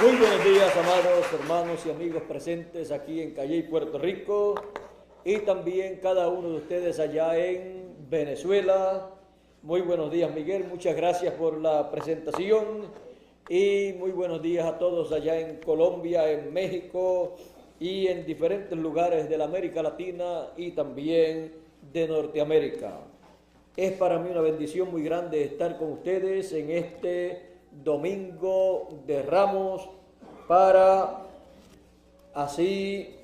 Muy buenos días, amados hermanos y amigos presentes aquí en Calley, Puerto Rico, y también cada uno de ustedes allá en Venezuela. Muy buenos días, Miguel, muchas gracias por la presentación, y muy buenos días a todos allá en Colombia, en México y en diferentes lugares de la América Latina y también de Norteamérica. Es para mí una bendición muy grande estar con ustedes en este Domingo de Ramos, para así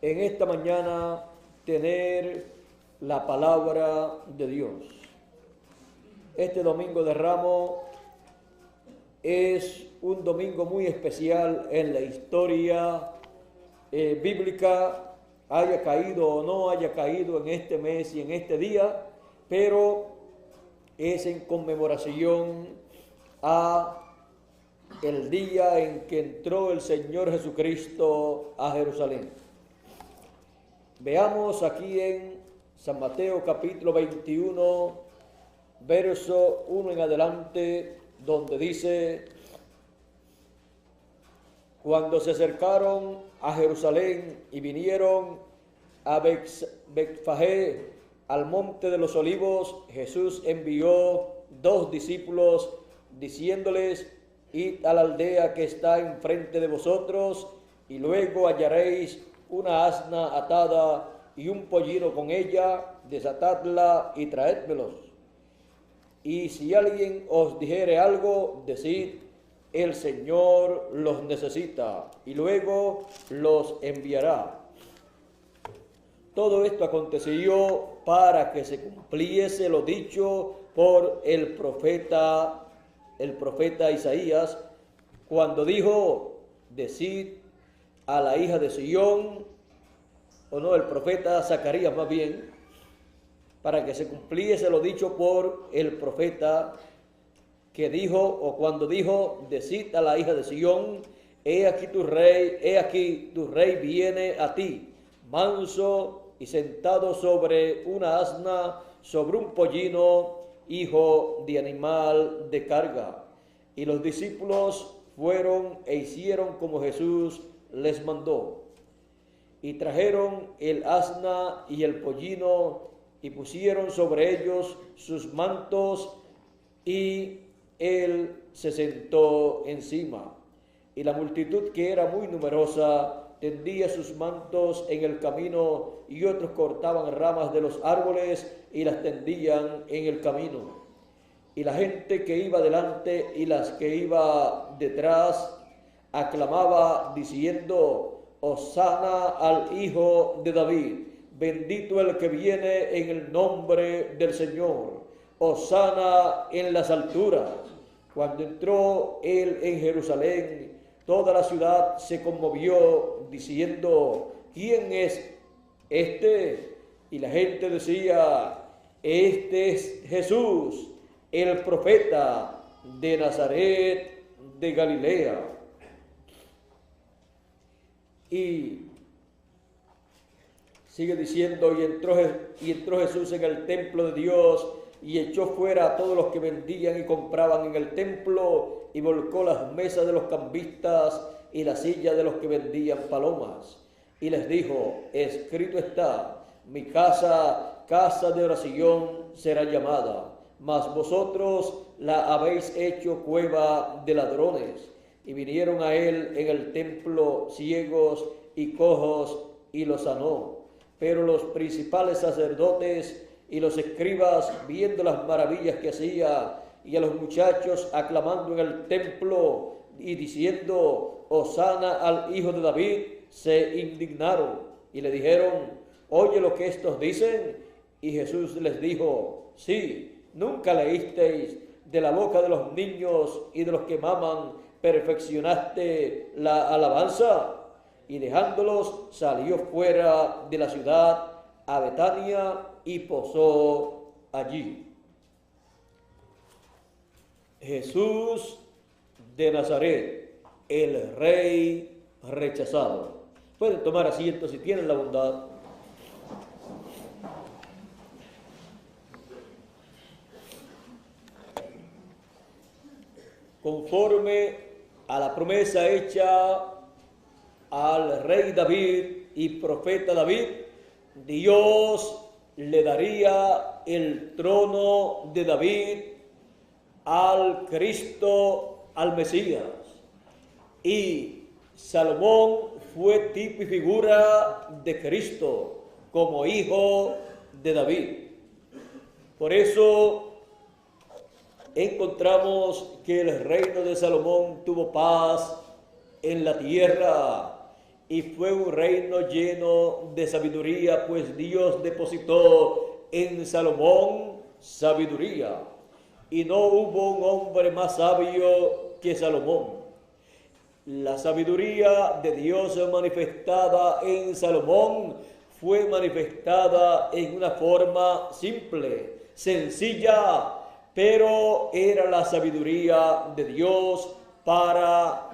en esta mañana tener la palabra de Dios. Este Domingo de Ramos es un domingo muy especial en la historia bíblica, haya caído o no haya caído en este mes y en este día, pero es en conmemoración a el día en que entró el Señor Jesucristo a Jerusalén. Veamos aquí en San Mateo capítulo 21, verso 1 en adelante, donde dice: cuando se acercaron a Jerusalén y vinieron a Betfagé, al monte de los olivos, Jesús envió 2 discípulos, diciéndoles: id a la aldea que está enfrente de vosotros, y luego hallaréis una asna atada y un pollino con ella, desatadla y traédmelos. Y si alguien os dijere algo, decid: el Señor los necesita, y luego los enviará. Todo esto aconteció para que se cumpliese lo dicho por el profeta Isaías, cuando dijo: decid a la hija de Sión, o no, el profeta Zacarías más bien, para que se cumpliese lo dicho por el profeta, que dijo, o cuando dijo: decid a la hija de Sión, he aquí tu rey viene a ti, manso y sentado sobre una asna, sobre un pollino, hijo de animal de carga. Y los discípulos fueron e hicieron como Jesús les mandó. Y trajeron el asna y el pollino, y pusieron sobre ellos sus mantos, y él se sentó encima. Y la multitud, que era muy numerosa, tendía sus mantos en el camino, y otros cortaban ramas de los árboles y las tendían en el camino. Y la gente que iba delante y las que iba detrás aclamaba diciendo: Hosana al Hijo de David, bendito el que viene en el nombre del Señor, Hosana en las alturas. Cuando entró él en Jerusalén, toda la ciudad se conmovió diciendo: ¿quién es este? Y la gente decía: este es Jesús, el profeta de Nazaret de Galilea. Y sigue diciendo: y entró Jesús en el templo de Dios, y echó fuera a todos los que vendían y compraban en el templo, y volcó las mesas de los cambistas y las sillas de los que vendían palomas. Y les dijo: escrito está, mi casa, casa de oración será llamada, mas vosotros la habéis hecho cueva de ladrones. Y vinieron a él en el templo ciegos y cojos, y los sanó. Pero los principales sacerdotes y los escribas, viendo las maravillas que hacía, y a los muchachos aclamando en el templo y diciendo: Hosana al Hijo de David, se indignaron y le dijeron: oye lo que estos dicen. Y Jesús les dijo: sí, nunca leísteis: de la boca de los niños y de los que maman perfeccionaste la alabanza. Y dejándolos, salió fuera de la ciudad a Betania y posó allí. Jesús de Nazaret, el Rey rechazado. Pueden tomar asiento si tienen la bondad. Conforme a la promesa hecha al rey David y profeta David, Dios le daría el trono de David al Cristo, al Mesías. Y Salomón fue tipo y figura de Cristo como hijo de David. Por eso encontramos que el reino de Salomón tuvo paz en la tierra y fue un reino lleno de sabiduría, pues Dios depositó en Salomón sabiduría. Y no hubo un hombre más sabio que Salomón. La sabiduría de Dios manifestada en Salomón fue manifestada en una forma simple, sencilla, pero era la sabiduría de Dios para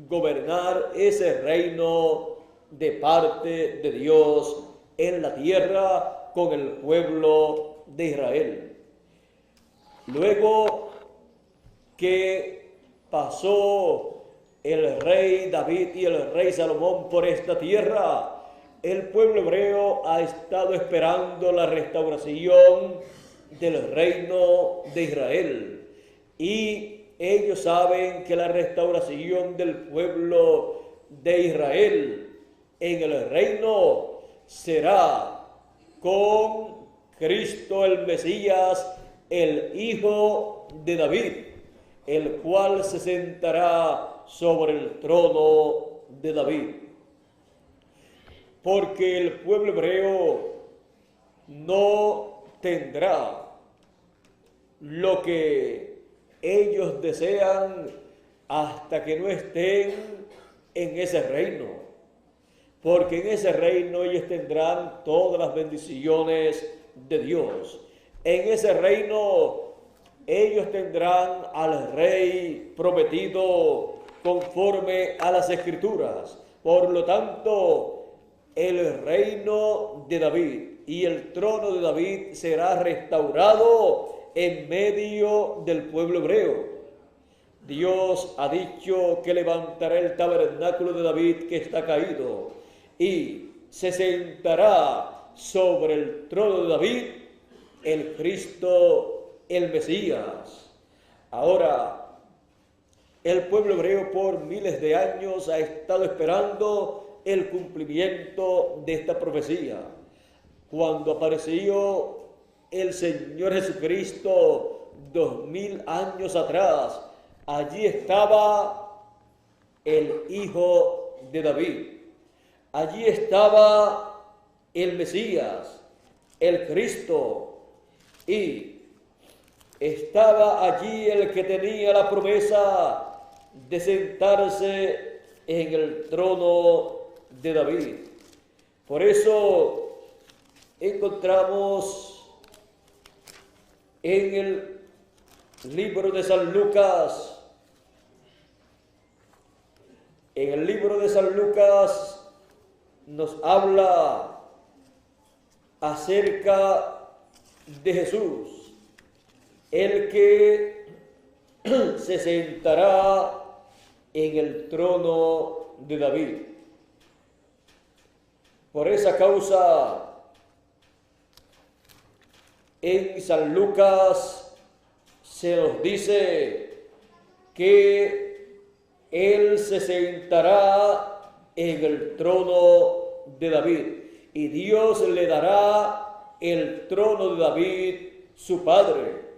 gobernar ese reino de parte de Dios en la tierra con el pueblo de Israel. Luego que pasó el rey David y el rey Salomón por esta tierra, el pueblo hebreo ha estado esperando la restauración del reino de Israel. Y ellos saben que la restauración del pueblo de Israel en el reino será con Cristo el Mesías, el Hijo de David, el cual se sentará sobre el trono de David. Porque el pueblo hebreo no tendrá lo que ellos desean hasta que no estén en ese reino. Porque en ese reino ellos tendrán todas las bendiciones de Dios. En ese reino ellos tendrán al rey prometido conforme a las Escrituras. Por lo tanto, el reino de David y el trono de David será restaurado en medio del pueblo hebreo. Dios ha dicho que levantará el tabernáculo de David que está caído y se sentará sobre el trono de David el Cristo, el Mesías. Ahora, el pueblo hebreo por miles de años ha estado esperando el cumplimiento de esta profecía. Cuando apareció el Señor Jesucristo 2000 años atrás, allí estaba el Hijo de David. Allí estaba el Mesías, el Cristo, y estaba allí el que tenía la promesa de sentarse en el trono de David. Por eso encontramos en el libro de San Lucas, nos habla acerca de Jesús, el que se sentará en el trono de David. Por esa causa, en San Lucas se nos dice que Él se sentará en el trono de David y Dios le dará el trono de David, su padre.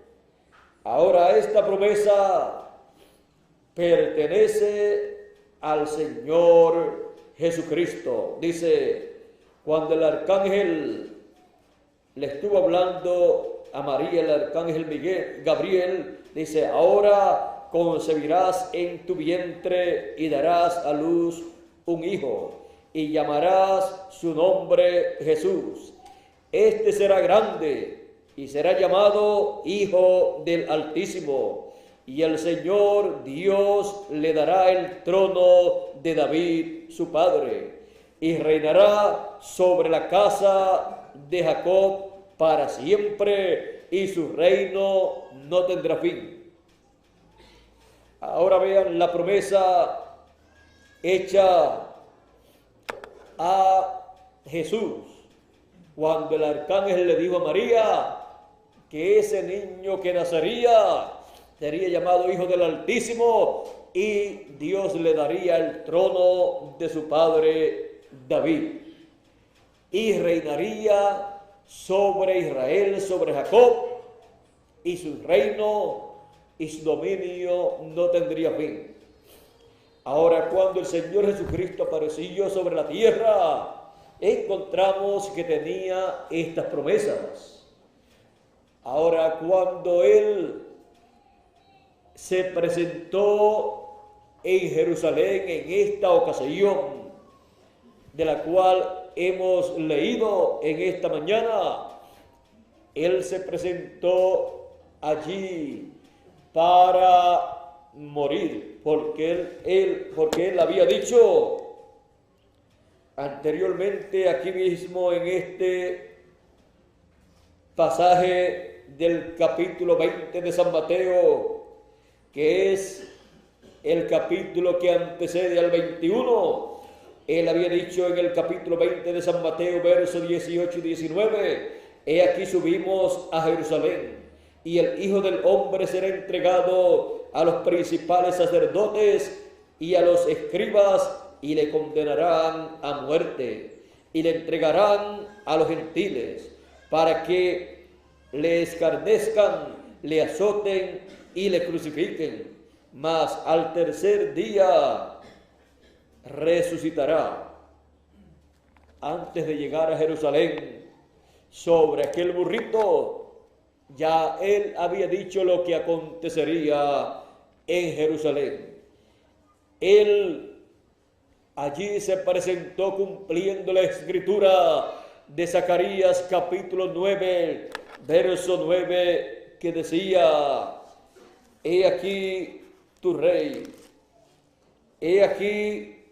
Ahora esta promesa pertenece al Señor Jesucristo. Dice, cuando el arcángel le estuvo hablando a María, el arcángel Gabriel, dice, ahora concebirás en tu vientre y darás a luz un hijo y llamarás su nombre Jesús. Este será grande y será llamado Hijo del Altísimo, y el Señor Dios le dará el trono de David, su padre, y reinará sobre la casa de Jacob para siempre, y su reino no tendrá fin. Ahora vean la promesa hecha a Jesús cuando el arcángel le dijo a María que ese niño que nacería sería llamado Hijo del Altísimo y Dios le daría el trono de su padre David y reinaría sobre Israel, sobre Jacob, y su reino y su dominio no tendría fin. Ahora, cuando el Señor Jesucristo apareció sobre la tierra, encontramos que tenía estas promesas. Ahora, cuando Él se presentó en Jerusalén en esta ocasión, de la cual hemos leído en esta mañana, Él se presentó allí para morir, porque él había dicho anteriormente aquí mismo en este pasaje del capítulo 20 de San Mateo, que es el capítulo que antecede al 21, él había dicho en el capítulo 20 de San Mateo, versos 18 y 19, he aquí subimos a Jerusalén, y el Hijo del Hombre será entregado a los principales sacerdotes y a los escribas, y le condenarán a muerte, y le entregarán a los gentiles, para que le escarnezcan, le azoten y le crucifiquen, mas al tercer día resucitará. Antes de llegar a Jerusalén, sobre aquel burrito, ya él había dicho lo que acontecería en Jerusalén. Él allí se presentó cumpliendo la escritura de Zacarías capítulo 9, verso 9, que decía: he aquí tu rey, he aquí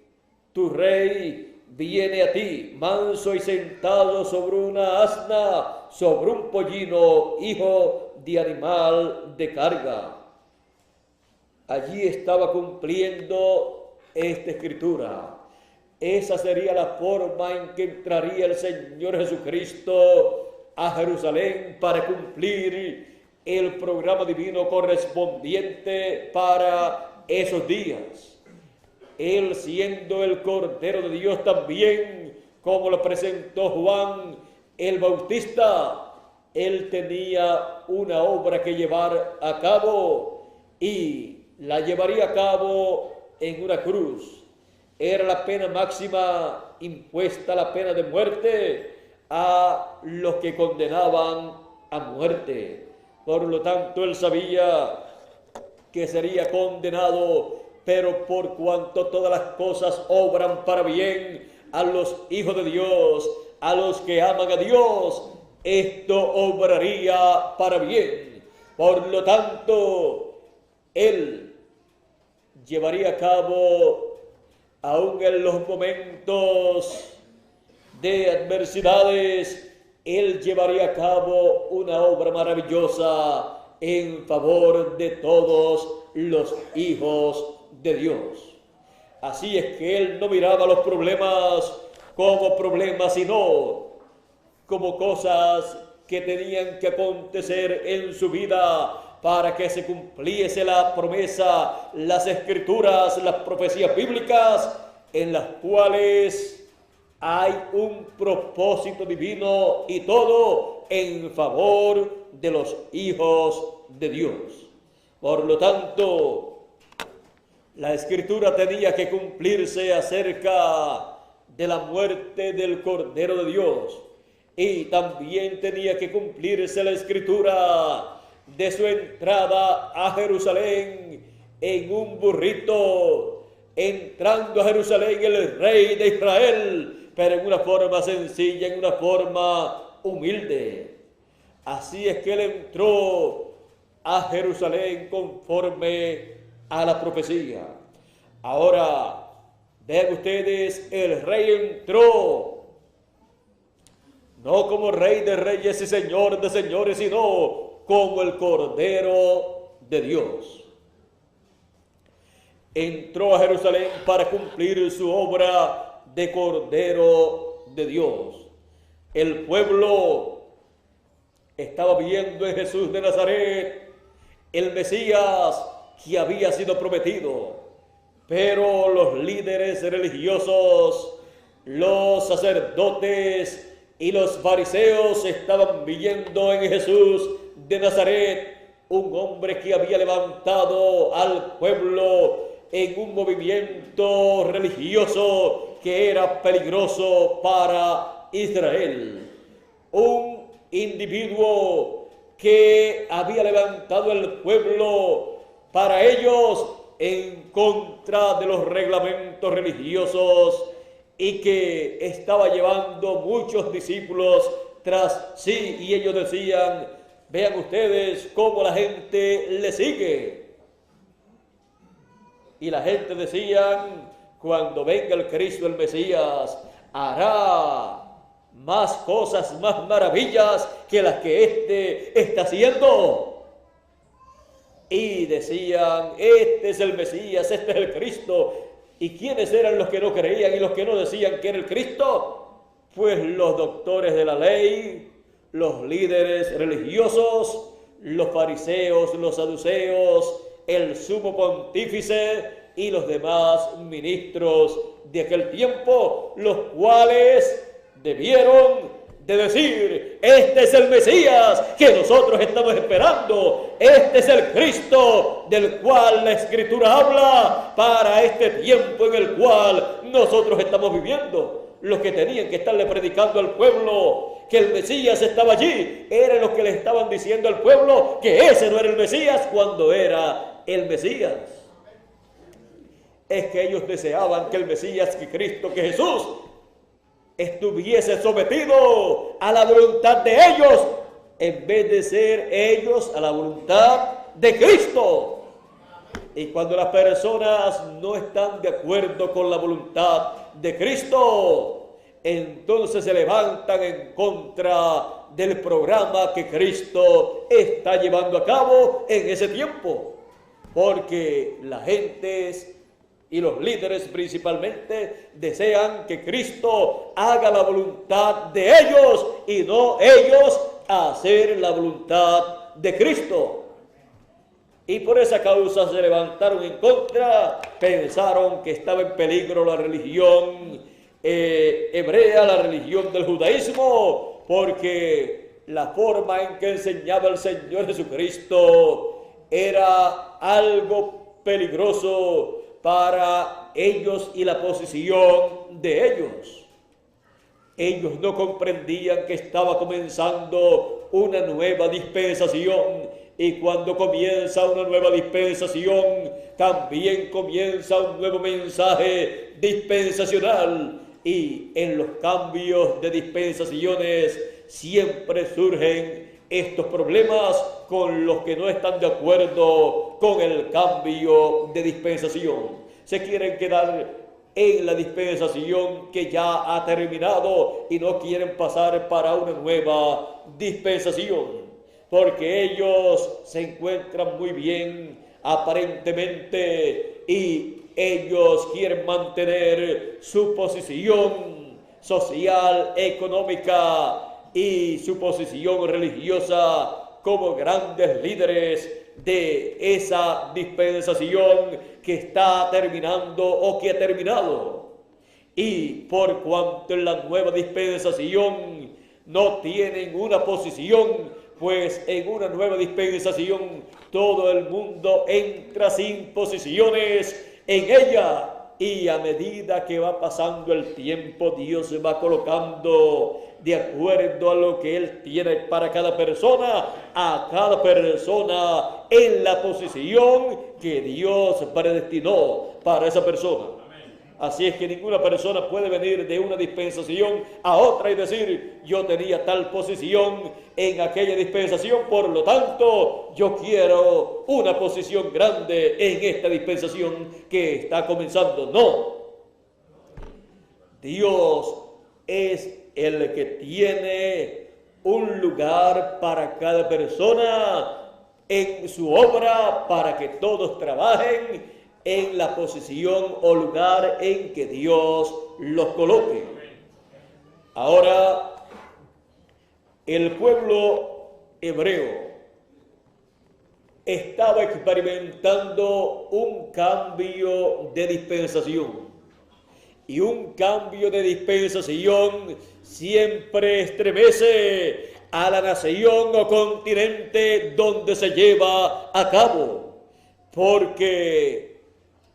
tu rey viene a ti, manso y sentado sobre una asna, sobre un pollino, hijo de animal de carga. Allí estaba cumpliendo esta escritura. Esa sería la forma en que entraría el Señor Jesucristo a Jerusalén para cumplir el programa divino correspondiente para esos días. Él, siendo el Cordero de Dios también, como lo presentó Juan el Bautista, él tenía una obra que llevar a cabo y la llevaría a cabo en una cruz. Era la pena máxima impuesta, la pena de muerte a los que condenaban a muerte. Por lo tanto, él sabía que sería condenado, pero por cuanto todas las cosas obran para bien a los hijos de Dios, a los que aman a Dios, esto obraría para bien. Por lo tanto, él llevaría a cabo, aun en los momentos de adversidades, él llevaría a cabo una obra maravillosa en favor de todos los hijos de Dios. Así es que él no miraba los problemas como problemas, sino como cosas que tenían que acontecer en su vida para que se cumpliese la promesa, las escrituras, las profecías bíblicas, en las cuales hay un propósito divino y todo en favor de los hijos de Dios. Por lo tanto, la escritura tenía que cumplirse acerca de la muerte del Cordero de Dios, y también tenía que cumplirse la escritura de su entrada a Jerusalén en un burrito, entrando a Jerusalén el rey de Israel, pero en una forma sencilla, en una forma humilde. Así es que él entró a Jerusalén conforme a la profecía. Ahora, vean ustedes, el rey entró no como rey de reyes y señor de señores, sino como el Cordero de Dios. entró a Jerusalén para cumplir su obra de Cordero de Dios. El pueblo estaba viendo en Jesús de Nazaret el Mesías que había sido prometido, pero los líderes religiosos, los sacerdotes y los fariseos estaban viendo en Jesús de Nazaret un hombre que había levantado al pueblo en un movimiento religioso que era peligroso para Israel. Un individuo que había levantado el pueblo para ellos en contra de los reglamentos religiosos y que estaba llevando muchos discípulos tras sí, y ellos decían: vean ustedes cómo la gente le sigue. Y la gente decía: cuando venga el Cristo, el Mesías, hará más cosas, más maravillas que las que éste está haciendo. Y decían: este es el Mesías, este es el Cristo. ¿Y quiénes eran los que no creían y los que no decían que era el Cristo? Pues los doctores de la ley, los líderes religiosos, los fariseos, los saduceos, el sumo pontífice y los demás ministros de aquel tiempo, los cuales debieron de decir: este es el Mesías que nosotros estamos esperando, este es el Cristo del cual la Escritura habla para este tiempo en el cual nosotros estamos viviendo. Los que tenían que estarle predicando al pueblo que el Mesías estaba allí eran los que le estaban diciendo al pueblo que ese no era el Mesías cuando era el Mesías. Es que ellos deseaban que el Mesías, que Cristo, que Jesús estuviese sometido a la voluntad de ellos, en vez de ser ellos a la voluntad de Cristo. Y cuando las personas no están de acuerdo con la voluntad de Cristo, entonces se levantan en contra del programa que Cristo está llevando a cabo en ese tiempo. Porque la gente y los líderes principalmente desean que Cristo haga la voluntad de ellos y no ellos hacer la voluntad de Cristo. Y por esa causa se levantaron en contra, pensaron que estaba en peligro la religión hebrea, la religión del judaísmo, porque la forma en que enseñaba el Señor Jesucristo era algo peligroso para ellos y la posición de ellos. Ellos no comprendían que estaba comenzando una nueva dispensación, y cuando comienza una nueva dispensación, también comienza un nuevo mensaje dispensacional. Y en los cambios de dispensaciones siempre surgen estos problemas con los que no están de acuerdo con el cambio de dispensación. Se quieren quedar en la dispensación que ya ha terminado y no quieren pasar para una nueva dispensación, porque ellos se encuentran muy bien aparentemente y ellos quieren mantener su posición social, económica y su posición religiosa como grandes líderes de esa dispensación que está terminando o que ha terminado. Y por cuanto en la nueva dispensación no tienen una posición, pues en una nueva dispensación todo el mundo entra sin posiciones en ella. Y a medida que va pasando el tiempo, Dios se va colocando de acuerdo a lo que Él tiene para cada persona, a cada persona en la posición que Dios predestinó para esa persona. Así es que ninguna persona puede venir de una dispensación a otra y decir: yo tenía tal posición en aquella dispensación, por lo tanto yo quiero una posición grande en esta dispensación que está comenzando. No. Dios es el que tiene un lugar para cada persona en su obra para que todos trabajen en la posición o lugar en que Dios los coloque. Ahora, el pueblo hebreo estaba experimentando un cambio de dispensación. Y un cambio de dispensación siempre estremece a la nación o continente donde se lleva a cabo. Porque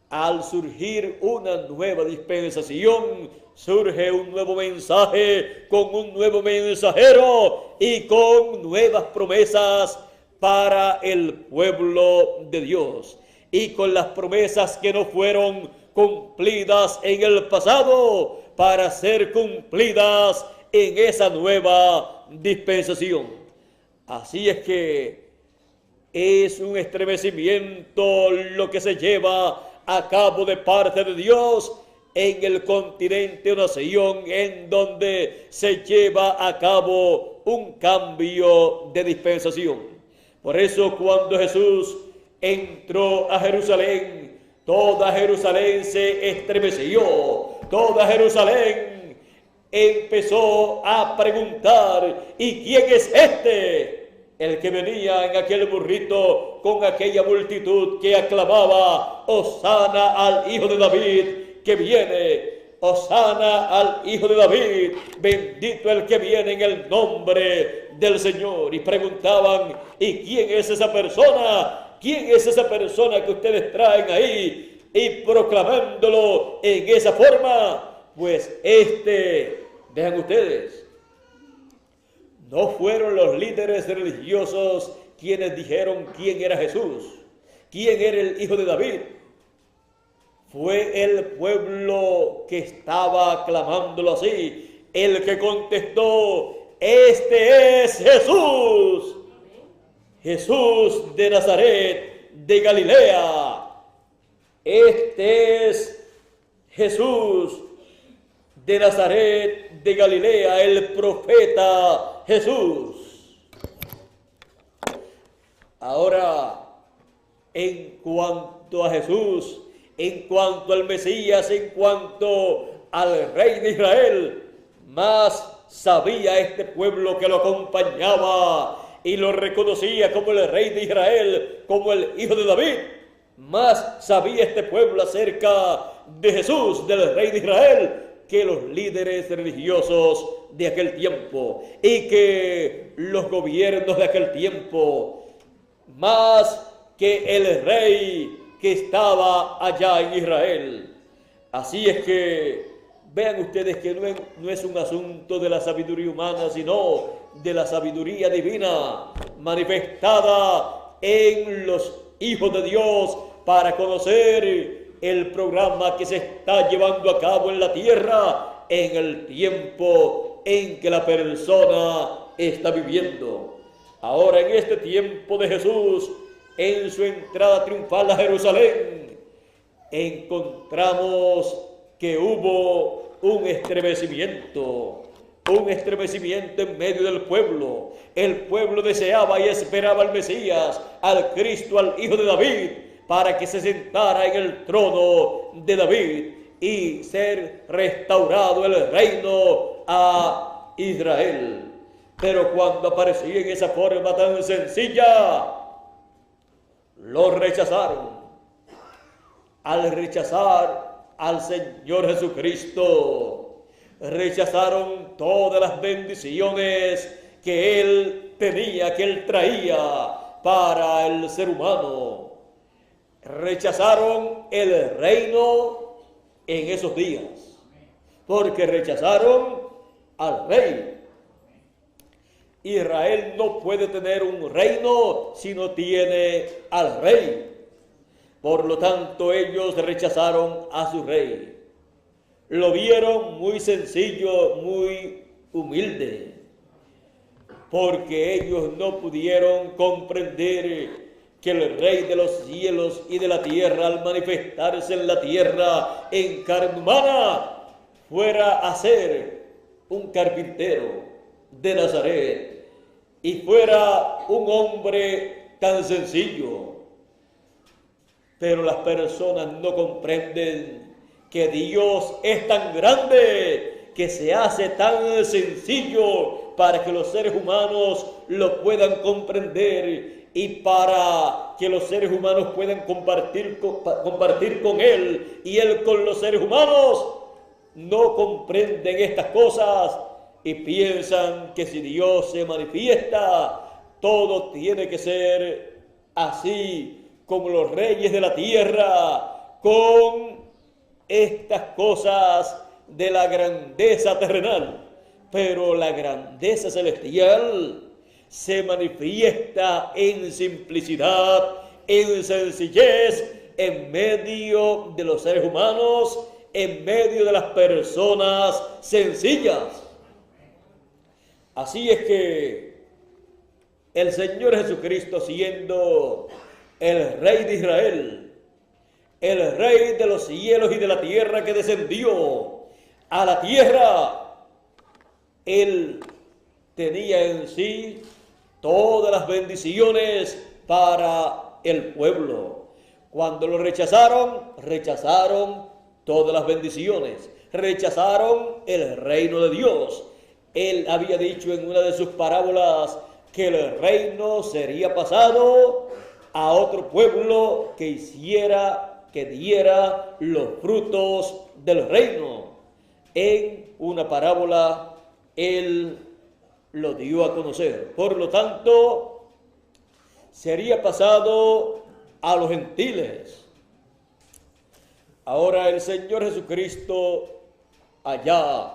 al surgir una nueva dispensación, surge un nuevo mensaje con un nuevo mensajero y con nuevas promesas para el pueblo de Dios. Y con las promesas que no fueron cumplidas en el pasado, para ser cumplidas en esa nueva dispensación. Así es que es un estremecimiento lo que se lleva a cabo de parte de Dios en el continente o nación en donde se lleva a cabo un cambio de dispensación. Por eso cuando Jesús entró a Jerusalén, toda Jerusalén se estremeció, toda Jerusalén empezó a preguntar, ¿y quién es este? El que venía en aquel burrito con aquella multitud que aclamaba, Hosana al Hijo de David, que viene, Hosana al Hijo de David, bendito el que viene en el nombre del Señor. Y preguntaban, ¿y quién es esa persona? ¿Quién es esa persona que ustedes traen ahí y proclamándolo en esa forma? Pues vean ustedes, no fueron los líderes religiosos quienes dijeron quién era Jesús, quién era el Hijo de David. Fue el pueblo que estaba clamándolo así, el que contestó, este es Jesús. Jesús de Nazaret, de Galilea. Este es Jesús de Nazaret, de Galilea, el profeta Jesús. Ahora, en cuanto a Jesús, en cuanto al Mesías, en cuanto al Rey de Israel, más sabía este pueblo que lo acompañaba y lo reconocía como el Rey de Israel, como el Hijo de David. Más sabía este pueblo acerca de Jesús, del Rey de Israel, que los líderes religiosos de aquel tiempo y que los gobiernos de aquel tiempo, más que el Rey que estaba allá en Israel. Así es que vean ustedes que no es un asunto de la sabiduría humana, sino de la sabiduría divina manifestada en los hijos de Dios para conocer el programa que se está llevando a cabo en la tierra en el tiempo en que la persona está viviendo. Ahora, en este tiempo de Jesús, en su entrada triunfal a Jerusalén, encontramos que hubo un estremecimiento en medio del pueblo. El pueblo deseaba y esperaba al Mesías, al Cristo, al Hijo de David, para que se sentara en el trono de David y ser restaurado el reino a Israel. Pero cuando aparecía en esa forma tan sencilla, lo rechazaron. Al rechazar al Señor Jesucristo, rechazaron todas las bendiciones que Él tenía, que Él traía para el ser humano. Rechazaron el reino en esos días, porque rechazaron al rey. Israel no puede tener un reino si no tiene al rey. Por lo tanto, ellos rechazaron a su rey. Lo vieron muy sencillo, muy humilde, porque ellos no pudieron comprender que el Rey de los cielos y de la tierra, al manifestarse en la tierra en carne humana, fuera a ser un carpintero de Nazaret y fuera un hombre tan sencillo. Pero las personas no comprenden que Dios es tan grande, que se hace tan sencillo para que los seres humanos lo puedan comprender y para que los seres humanos puedan compartir con Él y Él con los seres humanos. No comprenden estas cosas y piensan que si Dios se manifiesta, todo tiene que ser así como los reyes de la tierra, con estas cosas de la grandeza terrenal. Pero la grandeza celestial se manifiesta en simplicidad, en sencillez, en medio de los seres humanos, en medio de las personas sencillas. Así es que el Señor Jesucristo, siendo el Rey de Israel, el Rey de los cielos y de la tierra que descendió a la tierra, Él tenía en sí todas las bendiciones para el pueblo. Cuando lo rechazaron, rechazaron todas las bendiciones, rechazaron el reino de Dios. Él había dicho en una de sus parábolas que el reino sería pasado a otro pueblo que diera los frutos del reino. En una parábola Él lo dio a conocer. Por lo tanto, sería pasado a los gentiles. Ahora el Señor Jesucristo allá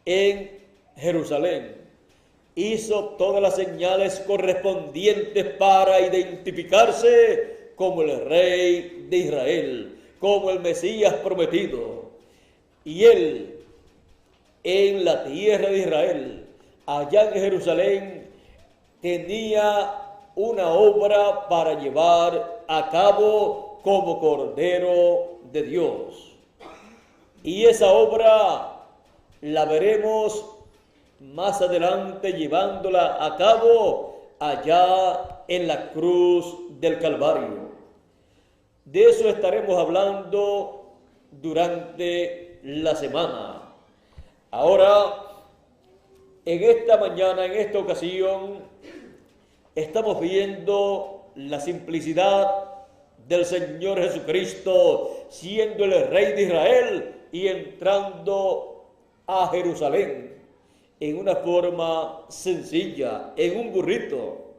en Jerusalén hizo todas las señales correspondientes para identificarse como el Rey de Israel, como el Mesías prometido. Y Él, en la tierra de Israel, allá en Jerusalén, tenía una obra para llevar a cabo como Cordero de Dios. Y esa obra la veremos más adelante llevándola a cabo allá en la cruz del Calvario. De eso estaremos hablando durante la semana. Ahora, en esta mañana, en esta ocasión, estamos viendo la simplicidad del Señor Jesucristo, siendo el Rey de Israel y entrando a Jerusalén en una forma sencilla, en un burrito.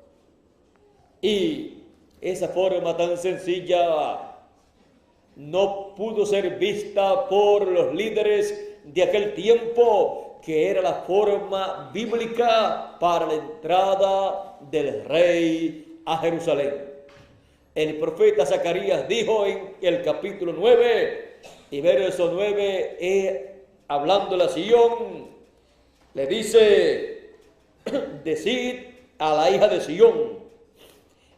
Y esa forma tan sencilla no pudo ser vista por los líderes de aquel tiempo, que era la forma bíblica para la entrada del rey a Jerusalén. El profeta Zacarías dijo en el capítulo 9 y verso 9, hablando a Sión, le dice: decid a la hija de Sión,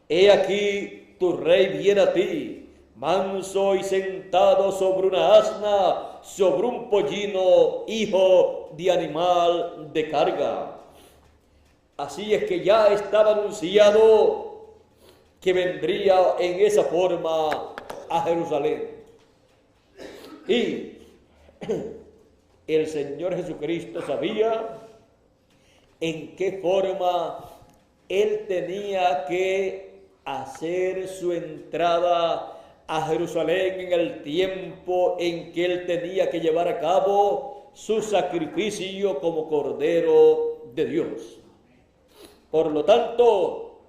he aquí tu rey viene a ti, manso y sentado sobre una asna, sobre un pollino, hijo de animal de carga. Así es que ya estaba anunciado que vendría en esa forma a Jerusalén. Y el Señor Jesucristo sabía en qué forma Él tenía que hacer su entrada a Jerusalén en el tiempo en que Él tenía que llevar a cabo su sacrificio como Cordero de Dios. Por lo tanto,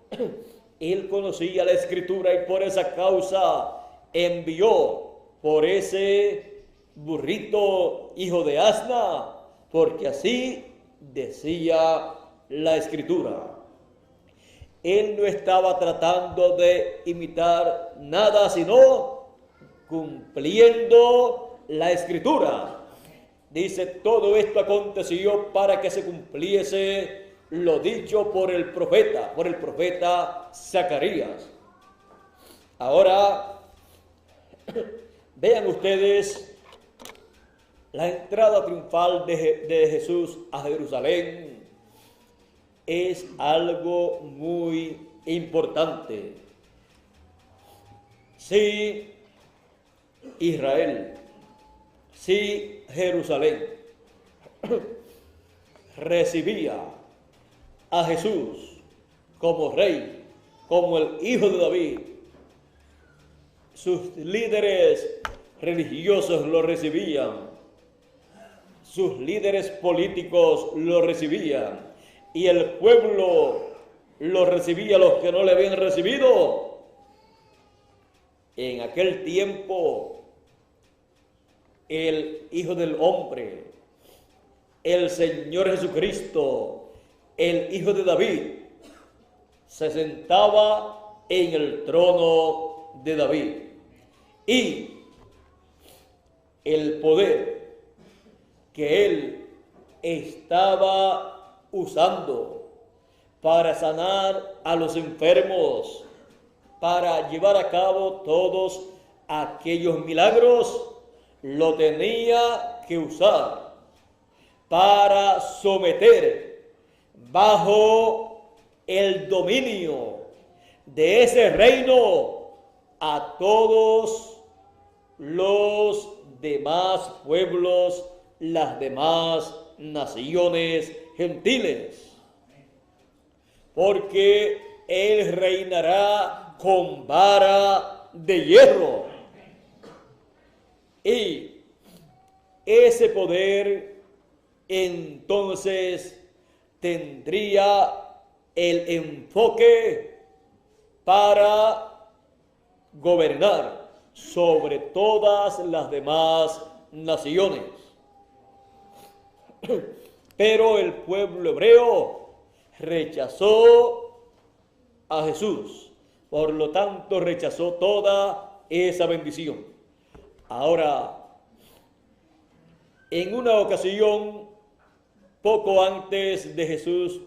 Él conocía la Escritura y por esa causa envió por ese burrito hijo de asna, porque así decía la Escritura. Él no estaba tratando de imitar nada, sino cumpliendo la Escritura. Dice: todo esto aconteció para que se cumpliese lo dicho por el profeta Zacarías. Ahora, vean ustedes la entrada triunfal de Jesús a Jerusalén. Es algo muy importante. si Israel, si Jerusalén recibía a Jesús como rey, como el Hijo de David, sus líderes religiosos lo recibían, sus líderes políticos lo recibían, y el pueblo lo recibía, los que no le habían recibido. En aquel tiempo, el Hijo del Hombre, el Señor Jesucristo, el Hijo de David, se sentaba en el trono de David, y el poder que él estaba usando para sanar a los enfermos, para llevar a cabo todos aquellos milagros, lo tenía que usar para someter bajo el dominio de ese reino a todos los demás pueblos, las demás naciones gentiles, porque él reinará con vara de hierro. Y ese poder entonces tendría el enfoque para gobernar sobre todas las demás naciones. Pero el pueblo hebreo rechazó a Jesús, por lo tanto rechazó toda esa bendición. Ahora, en una ocasión, poco antes de Jesús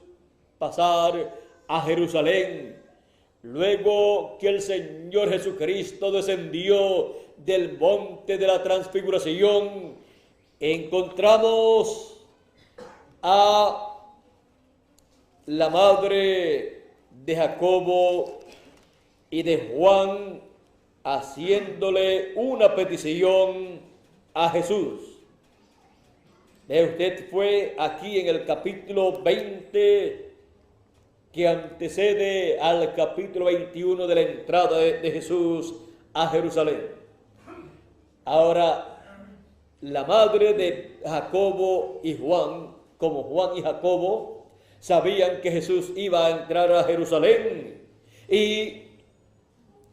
pasar a Jerusalén, luego que el Señor Jesucristo descendió del monte de la transfiguración, encontramos a la madre de Jacobo y de Juan haciéndole una petición a Jesús. Ve usted, fue aquí en el capítulo 20 que antecede al capítulo 21 de la entrada de Jesús a Jerusalén. Ahora, la madre de Jacobo y Juan, como Juan y Jacobo, sabían que Jesús iba a entrar a Jerusalén y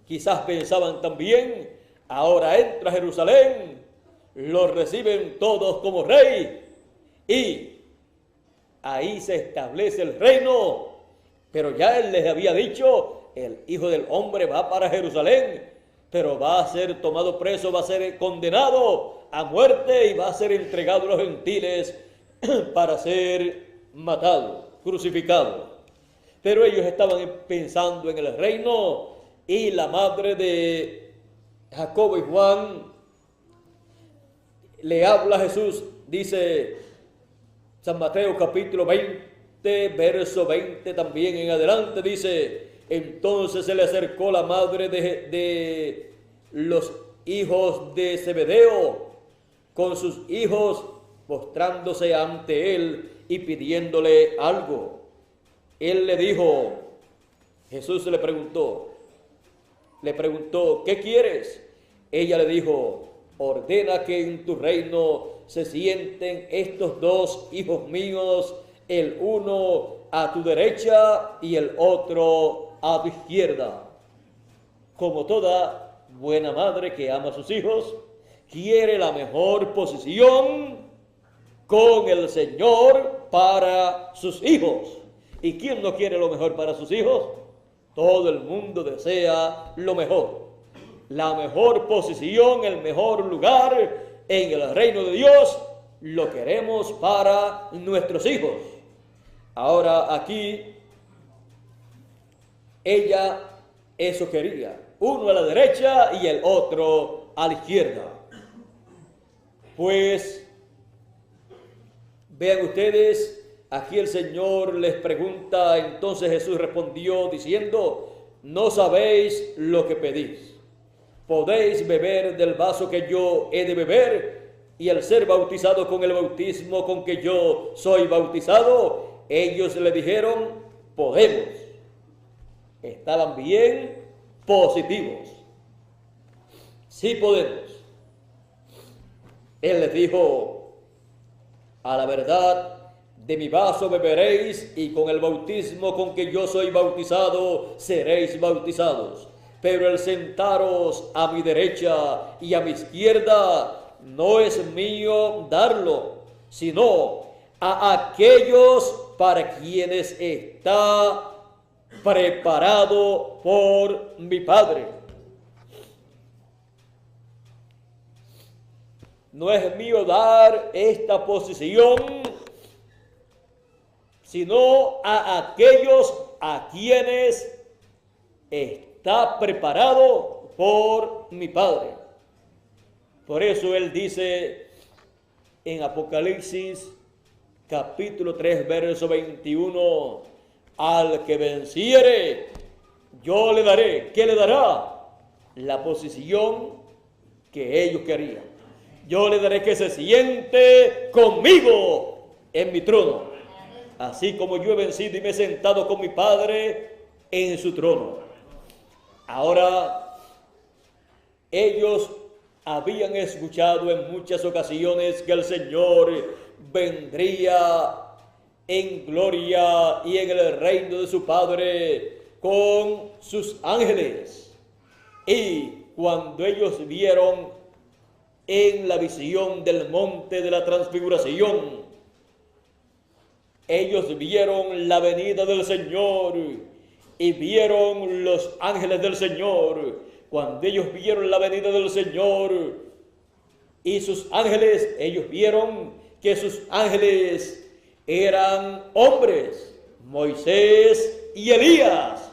quizás pensaban también, ahora entra a Jerusalén, lo reciben todos como rey y ahí se establece el reino. Pero ya él les había dicho, el Hijo del Hombre va para Jerusalén, pero va a ser tomado preso, va a ser condenado a muerte y va a ser entregado a los gentiles para ser matado, crucificado. Pero ellos estaban pensando en el reino, y la madre de Jacobo y Juan le habla a Jesús, dice San Mateo capítulo 20, verso 20 también en adelante, dice: entonces se le acercó la madre de los hijos de Zebedeo con sus hijos, postrándose ante él y pidiéndole algo. Él le dijo, Jesús le preguntó, ¿qué quieres? Ella le dijo, ordena que en tu reino se sienten estos dos hijos míos, el uno a tu derecha y el otro a tu izquierda. Como toda buena madre que ama a sus hijos, quiere la mejor posición con el Señor para sus hijos. ¿Y quién no quiere lo mejor para sus hijos? Todo el mundo desea lo mejor. La mejor posición, el mejor lugar en el reino de Dios, lo queremos para nuestros hijos. Ahora aquí, ella eso quería. Uno a la derecha y el otro a la izquierda. Pues, vean ustedes, aquí el Señor les pregunta, entonces Jesús respondió diciendo, no sabéis lo que pedís. podéis beber del vaso que yo he de beber y el ser bautizado con el bautismo con que yo soy bautizado. Ellos le dijeron, podemos. Estaban bien positivos. Sí podemos. Él les dijo, a la verdad, de mi vaso beberéis y con el bautismo con que yo soy bautizado seréis bautizados. Pero el sentaros a mi derecha y a mi izquierda no es mío darlo, sino a aquellos para quienes está preparado por mi Padre. No es mío dar esta posición, sino a aquellos a quienes está preparado por mi Padre. Por eso Él dice en Apocalipsis capítulo 3, verso 21, al que venciere, yo le daré. ¿Qué le dará? La posición que ellos querían. Yo le daré que se siente conmigo en mi trono, así como yo he vencido y me he sentado con mi Padre en su trono. Ahora, ellos habían escuchado en muchas ocasiones que el Señor vendría en gloria y en el reino de su Padre con sus ángeles. Y cuando ellos vieron en la visión del monte de la transfiguración, ellos vieron la venida del Señor y vieron los ángeles del Señor. Cuando ellos vieron la venida del Señor y sus ángeles, ellos vieron que sus ángeles eran hombres, Moisés y Elías.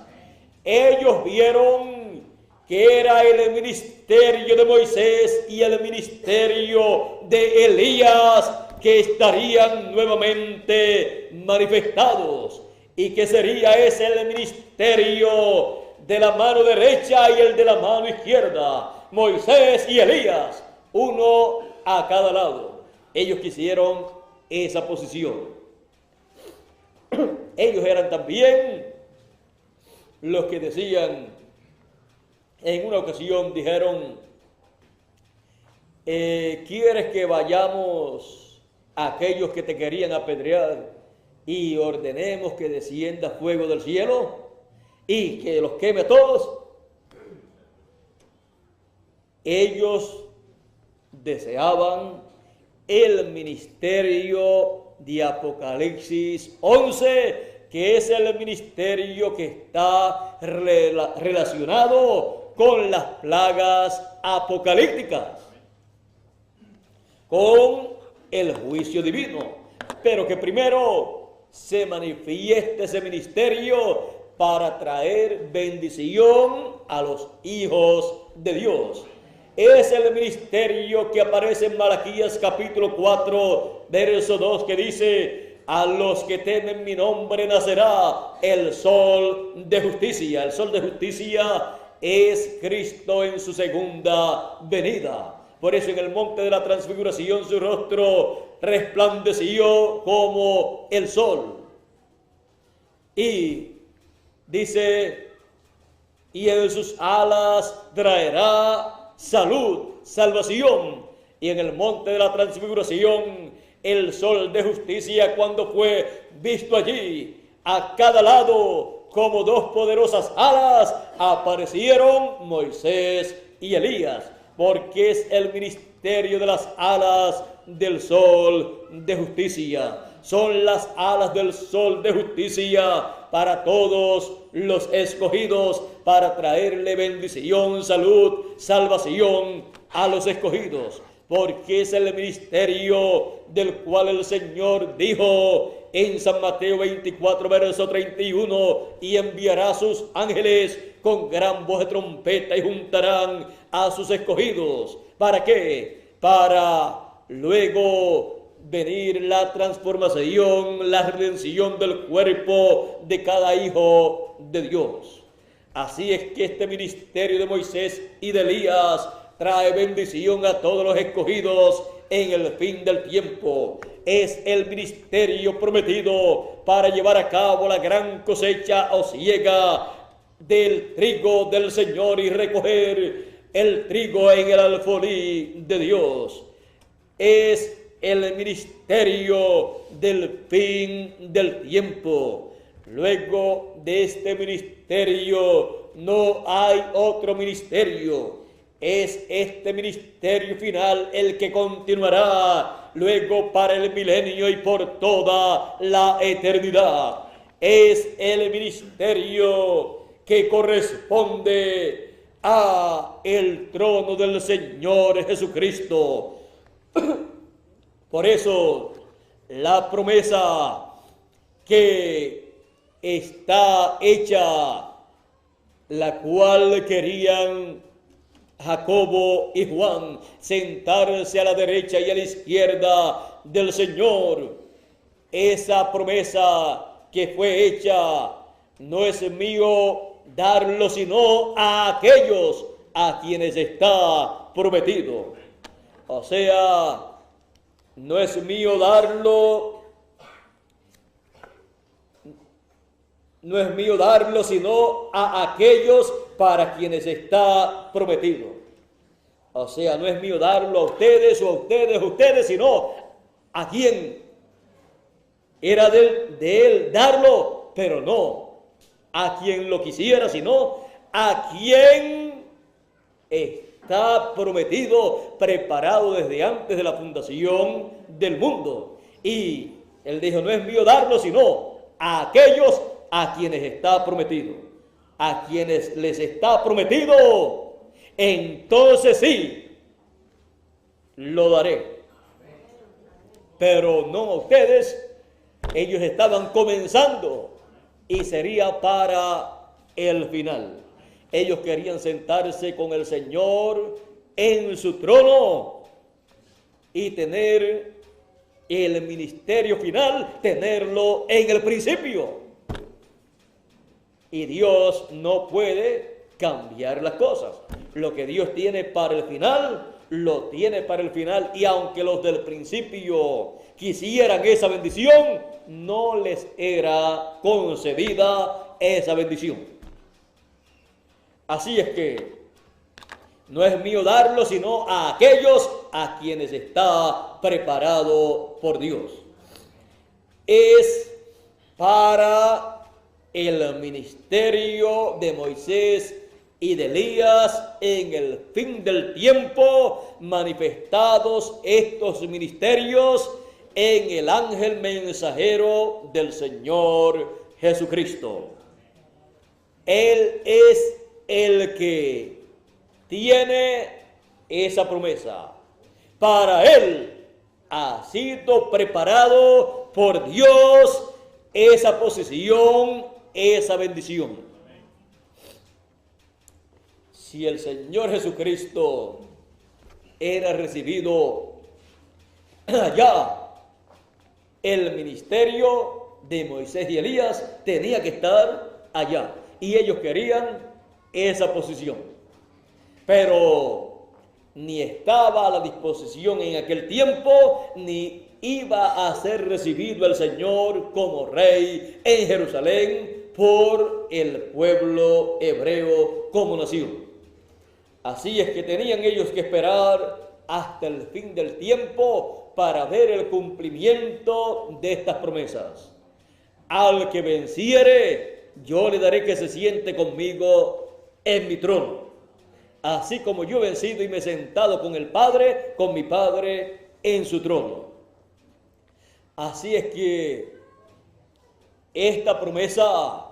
Ellos vieron que era el ministerio de Moisés y el ministerio de Elías que estarían nuevamente manifestados, y que sería ese el ministerio de la mano derecha y el de la mano izquierda, Moisés y Elías, uno a cada lado. Ellos quisieron esa posición. Ellos eran también los que decían, en una ocasión dijeron, ¿quieres que vayamos a aquellos que te querían apedrear y ordenemos que descienda fuego del cielo y que los queme a todos? Ellos deseaban el ministerio de Apocalipsis 11, que es el ministerio que está relacionado con las plagas apocalípticas, con el juicio divino, pero que primero se manifieste ese ministerio para traer bendición a los hijos de Dios. Es el ministerio que aparece en Malaquías capítulo 4, verso 2, que dice, a los que temen mi nombre nacerá el sol de justicia. El sol de justicia es Cristo en su segunda venida. Por eso en el monte de la transfiguración su rostro resplandeció como el sol. Y dice, y en sus alas traerá salud, salvación. Y en el monte de la transfiguración, el sol de justicia, cuando fue visto allí, a cada lado, como dos poderosas alas, aparecieron Moisés y Elías, porque es el ministerio de las alas del sol de justicia. Son las alas del sol de justicia para todos los escogidos, para traerle bendición, salud, salvación a los escogidos, porque es el ministerio del cual el Señor dijo en San Mateo 24, verso 31, y enviará a sus ángeles con gran voz de trompeta y juntarán a sus escogidos. ¿Para qué? Para luego venir la transformación, la redención del cuerpo de cada hijo de Dios. Así es que este ministerio de Moisés y de Elías trae bendición a todos los escogidos en el fin del tiempo. Es el ministerio prometido para llevar a cabo la gran cosecha o siega del trigo del Señor y recoger el trigo en el alfolí de Dios. Es el ministerio del fin del tiempo. Luego de este ministerio no hay otro ministerio. Es este ministerio final el que continuará luego para el milenio y por toda la eternidad. Es el ministerio que corresponde a el trono del Señor Jesucristo. Por eso la promesa que está hecha, la cual querían Jacobo y Juan, sentarse a la derecha y a la izquierda del Señor. Esa promesa que fue hecha no es mío darlo, sino a aquellos a quienes está prometido. O sea, no es mío darlo, sino a aquellos para quienes está prometido. O sea, no es mío darlo a ustedes, sino a quien era de él darlo, pero no a quien lo quisiera, sino a quien está prometido, preparado desde antes de la fundación del mundo. Y él dijo, no es mío darlo, sino a aquellos a quienes está prometido. A quienes les está prometido, entonces sí, lo daré. Pero no a ustedes. Ellos estaban comenzando y sería para el final. Ellos querían sentarse con el Señor en su trono y tener el ministerio final, tenerlo en el principio. Y Dios no puede cambiar las cosas. Lo que Dios tiene para el final, lo tiene para el final. Y aunque los del principio quisieran esa bendición, no les era concedida esa bendición. Así es que no es mío darlo, sino a aquellos a quienes está preparado por Dios. Es para el ministerio de Moisés y de Elías en el fin del tiempo, manifestados estos ministerios en el ángel mensajero del Señor Jesucristo. Él es el que tiene esa promesa. Para él ha sido preparado por Dios esa posición, esa bendición. Si el Señor Jesucristo era recibido allá, el ministerio de Moisés y Elías tenía que estar allá. Y ellos querían esa posición. Pero ni estaba a la disposición en aquel tiempo, ni iba a ser recibido el Señor como rey en Jerusalén por el pueblo hebreo como nación. Así es que tenían ellos que esperar hasta el fin del tiempo para ver el cumplimiento de estas promesas. Al que venciere, yo le daré que se siente conmigo en mi trono. Así como yo he vencido y me he sentado con el Padre, con mi Padre en su trono. Así es que esta promesa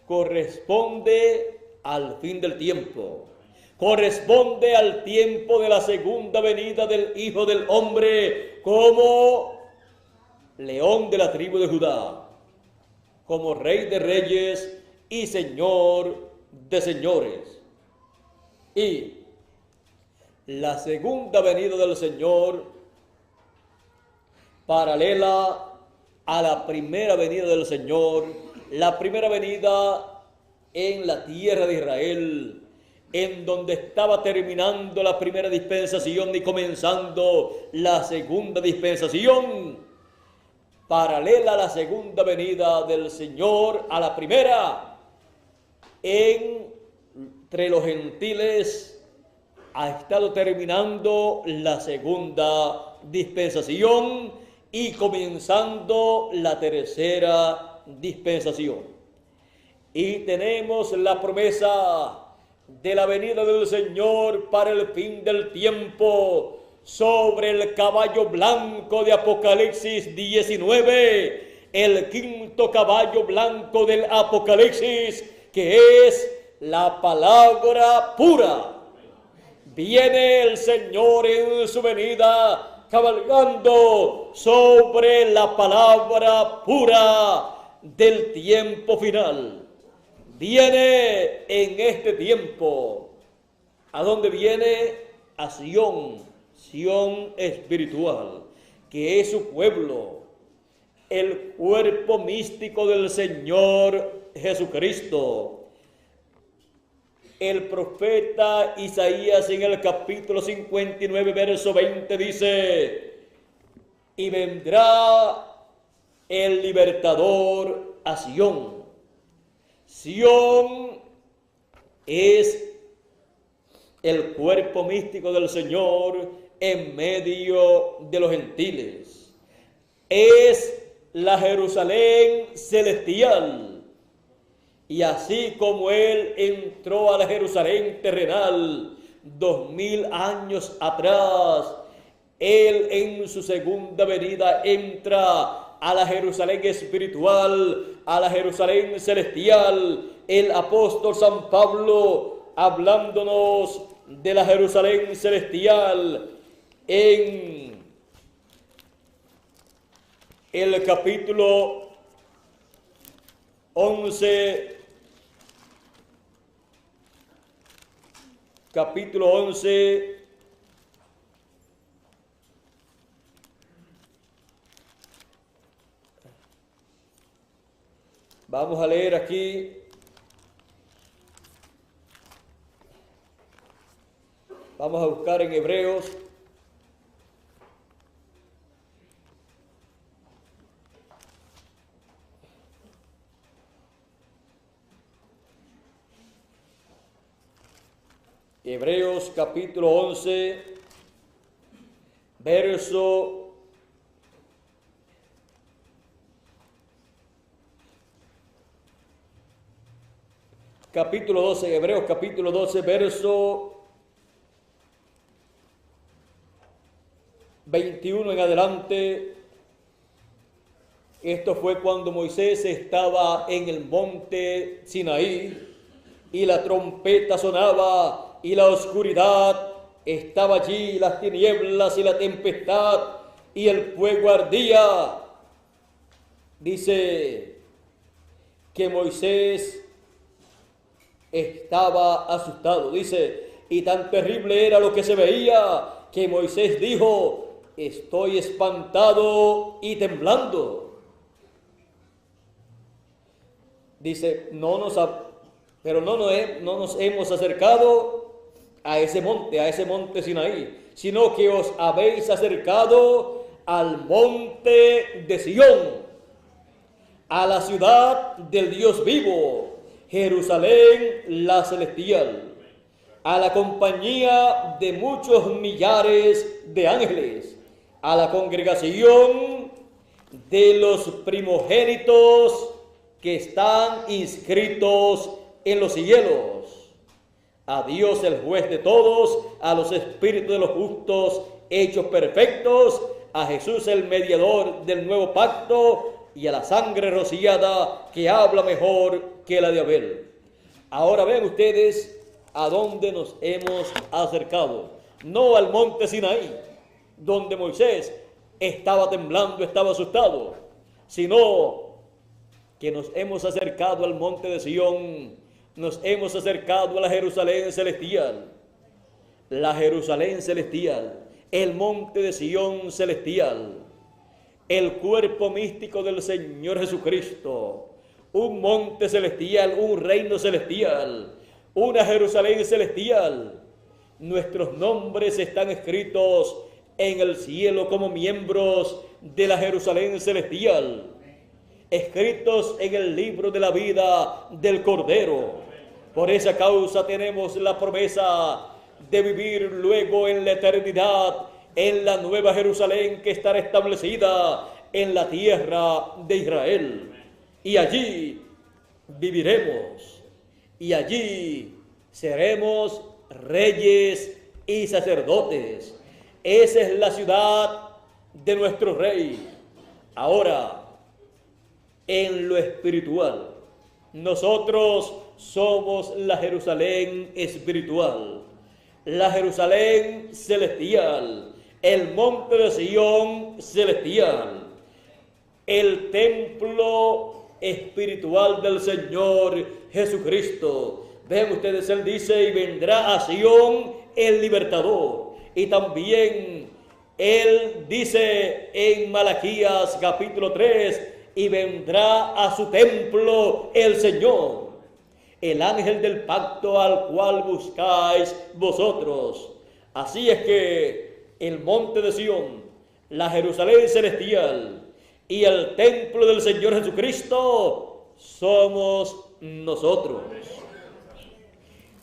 corresponde al fin del tiempo. Corresponde al tiempo de la segunda venida del Hijo del Hombre como león de la tribu de Judá, como Rey de reyes y Señor de señores. Y la segunda venida del Señor, paralela a la primera venida del Señor, la primera venida en la tierra de Israel, en donde estaba terminando la primera dispensación y comenzando la segunda dispensación, paralela a la segunda venida del Señor a la primera. Entre los gentiles ha estado terminando la segunda dispensación y comenzando la tercera dispensación. Y tenemos la promesa de la venida del Señor para el fin del tiempo sobre el caballo blanco de Apocalipsis 19, el quinto caballo blanco del Apocalipsis, que es la palabra pura. Viene el Señor en su venida cabalgando sobre la palabra pura del tiempo final. Viene en este tiempo. ¿A dónde viene? A Sión, Sión espiritual, que es su pueblo, el cuerpo místico del Señor Jesucristo. El profeta Isaías en el capítulo 59, verso 20 dice: y vendrá el libertador a Sión. Sión es el cuerpo místico del Señor en medio de los gentiles. Es la Jerusalén celestial. Y así como Él entró a la Jerusalén terrenal 2000 años atrás, Él en su segunda venida entra a la Jerusalén espiritual, a la Jerusalén celestial. El apóstol San Pablo, hablándonos de la Jerusalén celestial, en el capítulo 11, vamos a leer aquí. Vamos a buscar en Hebreos. Hebreos capítulo 11, verso capítulo 12, Hebreos capítulo 12, verso 21 en adelante. Esto fue cuando Moisés estaba en el monte Sinaí y la trompeta sonaba y la oscuridad estaba allí, las tinieblas y la tempestad y el fuego ardía. Dice que Moisés estaba asustado, dice, y tan terrible era lo que se veía que Moisés dijo: estoy espantado y temblando. Dice, pero no nos hemos acercado a ese monte Sinaí, sino que os habéis acercado al monte de Sión, a la ciudad del Dios vivo, Jerusalén la celestial, a la compañía de muchos millares de ángeles, a la congregación de los primogénitos que están inscritos en los cielos, a Dios el juez de todos, a los espíritus de los justos hechos perfectos, a Jesús el mediador del nuevo pacto y a la sangre rociada que habla mejor que la de Abel. Ahora ven ustedes a dónde nos hemos acercado. No al monte Sinaí, donde Moisés estaba temblando, estaba asustado, sino que nos hemos acercado al monte de Sión, nos hemos acercado a la Jerusalén celestial. La Jerusalén celestial, el monte de Sión celestial, el cuerpo místico del Señor Jesucristo, un monte celestial, un reino celestial, una Jerusalén celestial. Nuestros nombres están escritos en el cielo como miembros de la Jerusalén celestial, escritos en el libro de la vida del Cordero. Por esa causa tenemos la promesa de vivir luego en la eternidad, en la nueva Jerusalén que estará establecida en la tierra de Israel. Y allí viviremos, y allí seremos reyes y sacerdotes. Esa es la ciudad de nuestro Rey. Ahora, en lo espiritual, nosotros somos la Jerusalén espiritual, la Jerusalén celestial, el monte de Sión celestial, el templo espiritual del Señor Jesucristo. Ven ustedes, Él dice, y vendrá a Sión el libertador. Y también Él dice en Malaquías capítulo 3, y vendrá a su templo el Señor, el ángel del pacto al cual buscáis vosotros. Así es que el monte de Sión, la Jerusalén celestial y el templo del Señor Jesucristo somos nosotros.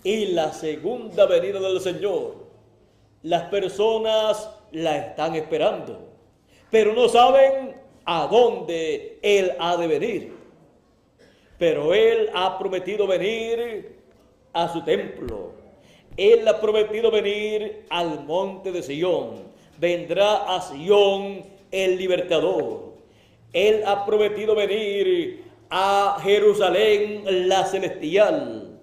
Y la segunda venida del Señor, las personas la están esperando, pero no saben a dónde Él ha de venir. Pero Él ha prometido venir a su templo. Él ha prometido venir al monte de Sión. Vendrá a Sión el libertador. Él ha prometido venir a Jerusalén la celestial.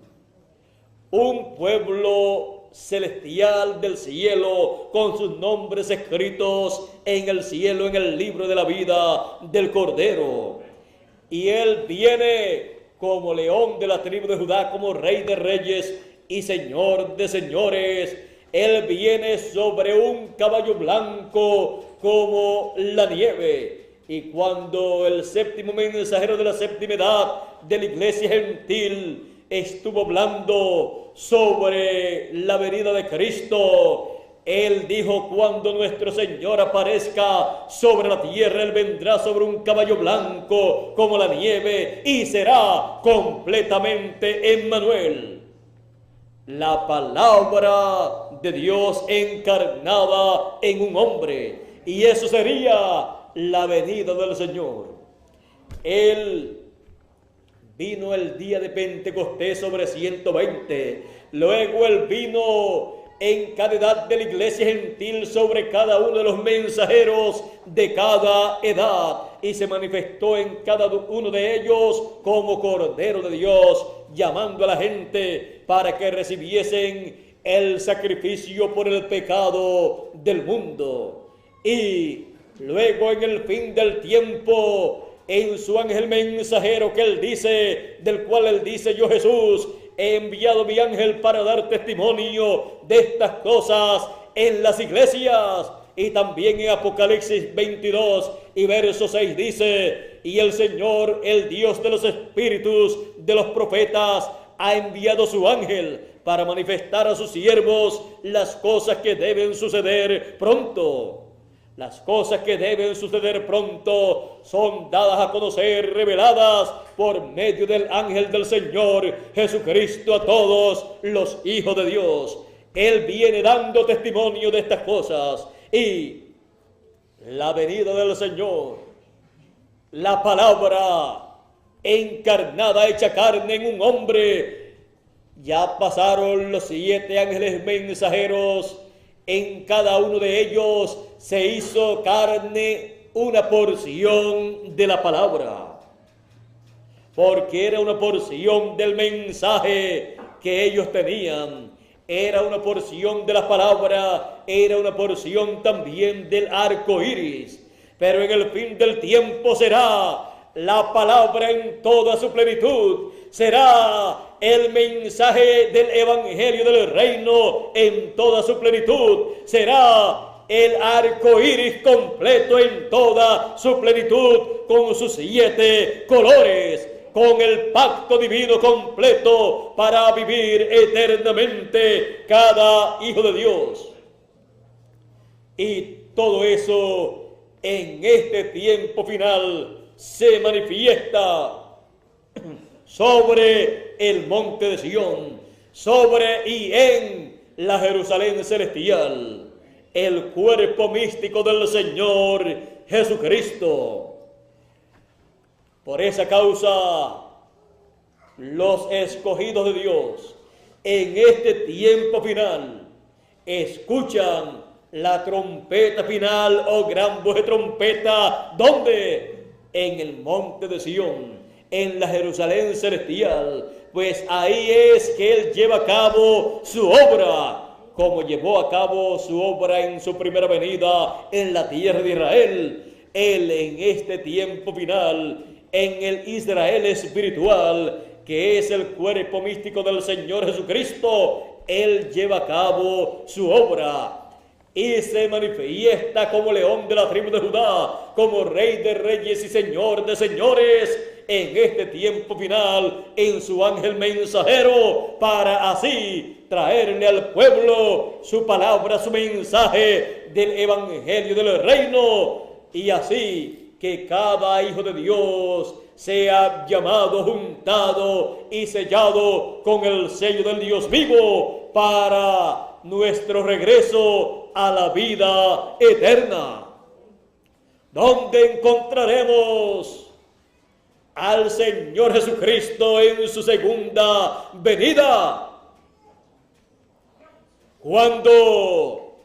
Un pueblo celestial del cielo con sus nombres escritos en el cielo, en el libro de la vida del Cordero. Y Él viene como león de la tribu de Judá, como Rey de reyes y Señor de señores. Él viene sobre un caballo blanco como la nieve. Y cuando el séptimo mensajero de la séptima edad de la iglesia gentil estuvo hablando sobre la venida de Cristo, Él dijo: cuando nuestro Señor aparezca sobre la tierra, Él vendrá sobre un caballo blanco como la nieve y será completamente Emmanuel, la palabra de Dios encarnada en un hombre. Y eso sería la venida del Señor. Él vino el día de Pentecostés sobre 120. Luego Él vino en cada edad de la iglesia gentil sobre cada uno de los mensajeros de cada edad, y se manifestó en cada uno de ellos como Cordero de Dios, llamando a la gente para que recibiesen el sacrificio por el pecado del mundo. Y luego, en el fin del tiempo, en su ángel mensajero que Él dice, del cual Él dice: yo, Jesús, he enviado mi ángel para dar testimonio de estas cosas en las iglesias. Y también en Apocalipsis 22 y verso 6 dice: y el Señor, el Dios de los espíritus de los profetas, ha enviado su ángel para manifestar a sus siervos las cosas que deben suceder pronto. Las cosas que deben suceder pronto son dadas a conocer, reveladas por medio del ángel del Señor Jesucristo a todos los hijos de Dios. Él viene dando testimonio de estas cosas. Y la venida del Señor, la palabra encarnada, hecha carne en un hombre, ya pasaron los 7 ángeles mensajeros. En cada uno de ellos se hizo carne una porción de la palabra, porque era una porción del mensaje que ellos tenían, era una porción de la palabra, era una porción también del arco iris. Pero en el fin del tiempo será la palabra en toda su plenitud, será el mensaje del evangelio del reino en toda su plenitud, será el arco iris completo en toda su plenitud, con sus 7 colores, con el pacto divino completo para vivir eternamente cada hijo de Dios. Y todo eso en este tiempo final se manifiesta sobre el monte de Sión, sobre y en la Jerusalén celestial, el cuerpo místico del Señor Jesucristo. Por esa causa, los escogidos de Dios en este tiempo final escuchan la trompeta final o gran voz de trompeta. ¿Dónde? En el monte de Sión, en la Jerusalén celestial, pues ahí es que Él lleva a cabo su obra, como llevó a cabo su obra en su primera venida en la tierra de Israel. Él en este tiempo final, en el Israel espiritual, que es el cuerpo místico del Señor Jesucristo, Él lleva a cabo su obra y se manifiesta como león de la tribu de Judá, como rey de reyes y señor de señores, en este tiempo final, en su ángel mensajero, para así traerle al pueblo su palabra, su mensaje del evangelio del reino, y así que cada hijo de Dios sea llamado, juntado y sellado con el sello del Dios vivo para nuestro regreso a la vida eterna, donde encontraremos al Señor Jesucristo en su segunda venida. Cuando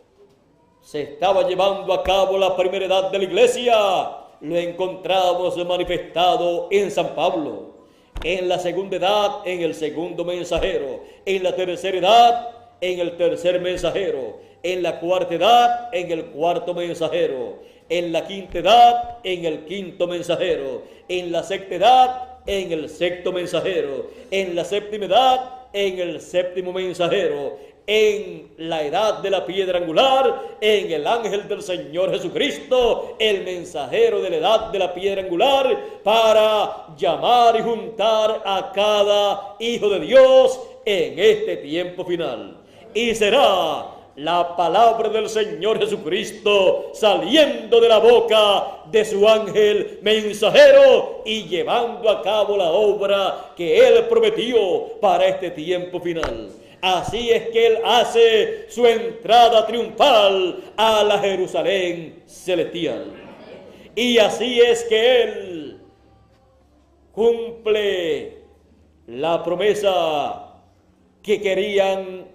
se estaba llevando a cabo la primera edad de la iglesia, lo encontramos manifestado en San Pablo. En la segunda edad, en el segundo mensajero. En la tercera edad, en el tercer mensajero. En la cuarta edad, en el cuarto mensajero. En la quinta edad, en el quinto mensajero. En la sexta edad, en el sexto mensajero. En la séptima edad, en el séptimo mensajero. En la edad de la piedra angular, en el ángel del Señor Jesucristo, el mensajero de la edad de la piedra angular, para llamar y juntar a cada hijo de Dios en este tiempo final. Y será la palabra del Señor Jesucristo saliendo de la boca de su ángel mensajero y llevando a cabo la obra que Él prometió para este tiempo final. Así es que Él hace su entrada triunfal a la Jerusalén celestial. Y así es que Él cumple la promesa que querían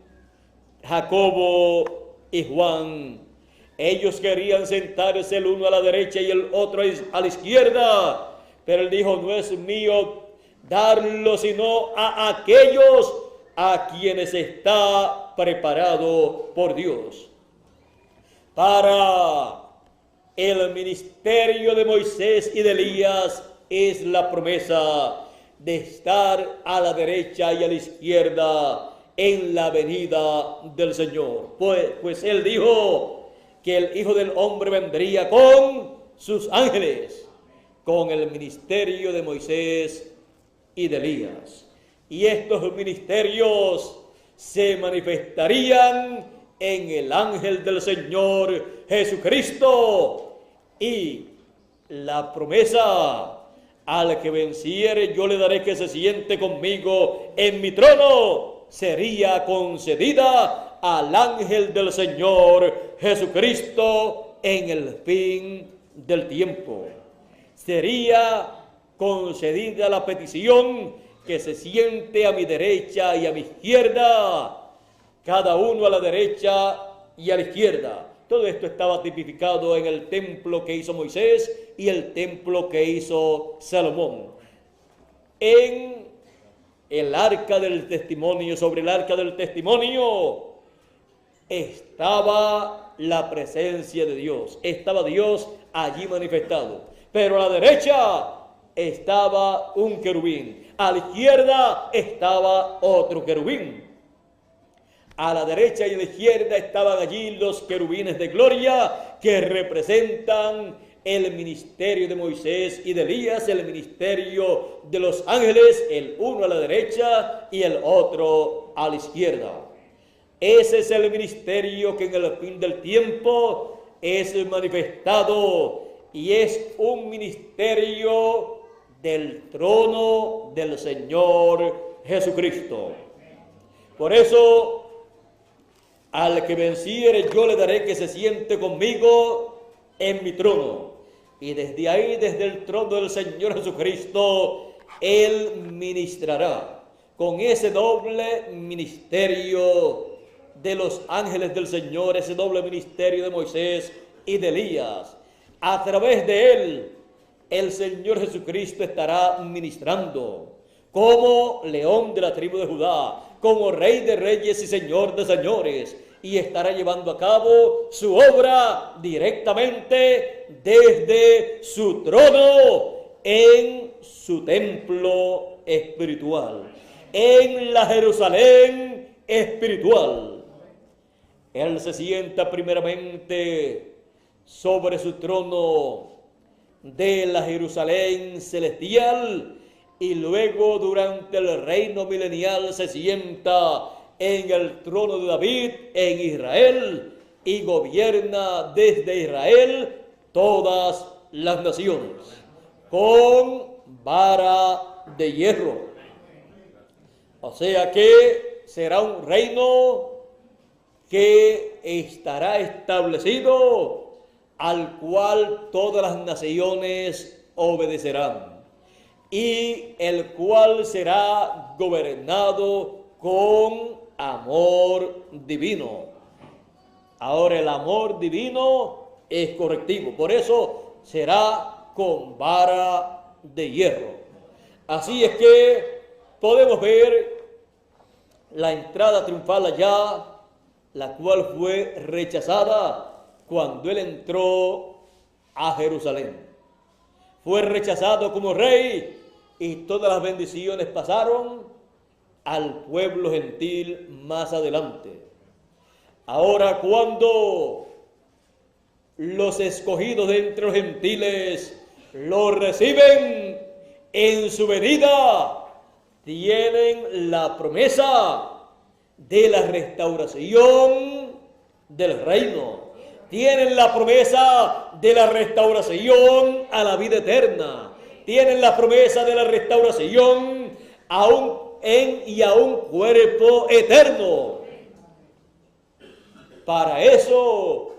Jacobo y Juan. Ellos querían sentarse el uno a la derecha y el otro a la izquierda. Pero Él dijo, no es mío darlo, sino a aquellos a quienes está preparado por Dios. Para el ministerio de Moisés y de Elías es la promesa de estar a la derecha y a la izquierda en la venida del Señor. Pues Él dijo que el Hijo del Hombre vendría con sus ángeles, con el ministerio de Moisés y de Elías. Y estos ministerios se manifestarían en el ángel del Señor Jesucristo. Y la promesa, al que venciere yo le daré que se siente conmigo en mi trono, sería concedida al ángel del Señor Jesucristo en el fin del tiempo. Sería concedida la petición que se siente a mi derecha y a mi izquierda, cada uno a la derecha y a la izquierda. Todo esto estaba tipificado en el templo que hizo Moisés y el templo que hizo Salomón. En el arca del testimonio, sobre el arca del testimonio, estaba la presencia de Dios. Estaba Dios allí manifestado. Pero a la derecha estaba un querubín. A la izquierda estaba otro querubín. A la derecha y a la izquierda estaban allí los querubines de gloria que representan el ministerio de Moisés y de Elías, el ministerio de los ángeles, el uno a la derecha y el otro a la izquierda. Ese es el ministerio que en el fin del tiempo es manifestado y es un ministerio del trono del Señor Jesucristo. Por eso, al que venciere yo le daré que se siente conmigo en mi trono. Y desde ahí, desde el trono del Señor Jesucristo, Él ministrará con ese doble ministerio de los ángeles del Señor, ese doble ministerio de Moisés y de Elías. A través de Él, el Señor Jesucristo estará ministrando como león de la tribu de Judá, como Rey de reyes y Señor de señores, y estará llevando a cabo su obra directamente desde su trono en su templo espiritual, en la Jerusalén espiritual. Él se sienta primeramente sobre su trono de la Jerusalén celestial y luego durante el reino milenial se sienta en el trono de David en Israel y gobierna desde Israel todas las naciones con vara de hierro. O sea que será un reino que estará establecido, al cual todas las naciones obedecerán, y el cual será gobernado con amor divino. Ahora, el amor divino es correctivo, por eso será con vara de hierro. Así es que podemos ver la entrada triunfal allá, la cual fue rechazada cuando él entró a Jerusalén. Fue rechazado como rey y todas las bendiciones pasaron al pueblo gentil más adelante. Ahora, cuando los escogidos de entre los gentiles lo reciben en su venida, tienen la promesa de la restauración del reino. Tienen la promesa de la restauración a la vida eterna. Tienen la promesa de la restauración a un cuerpo eterno. Para eso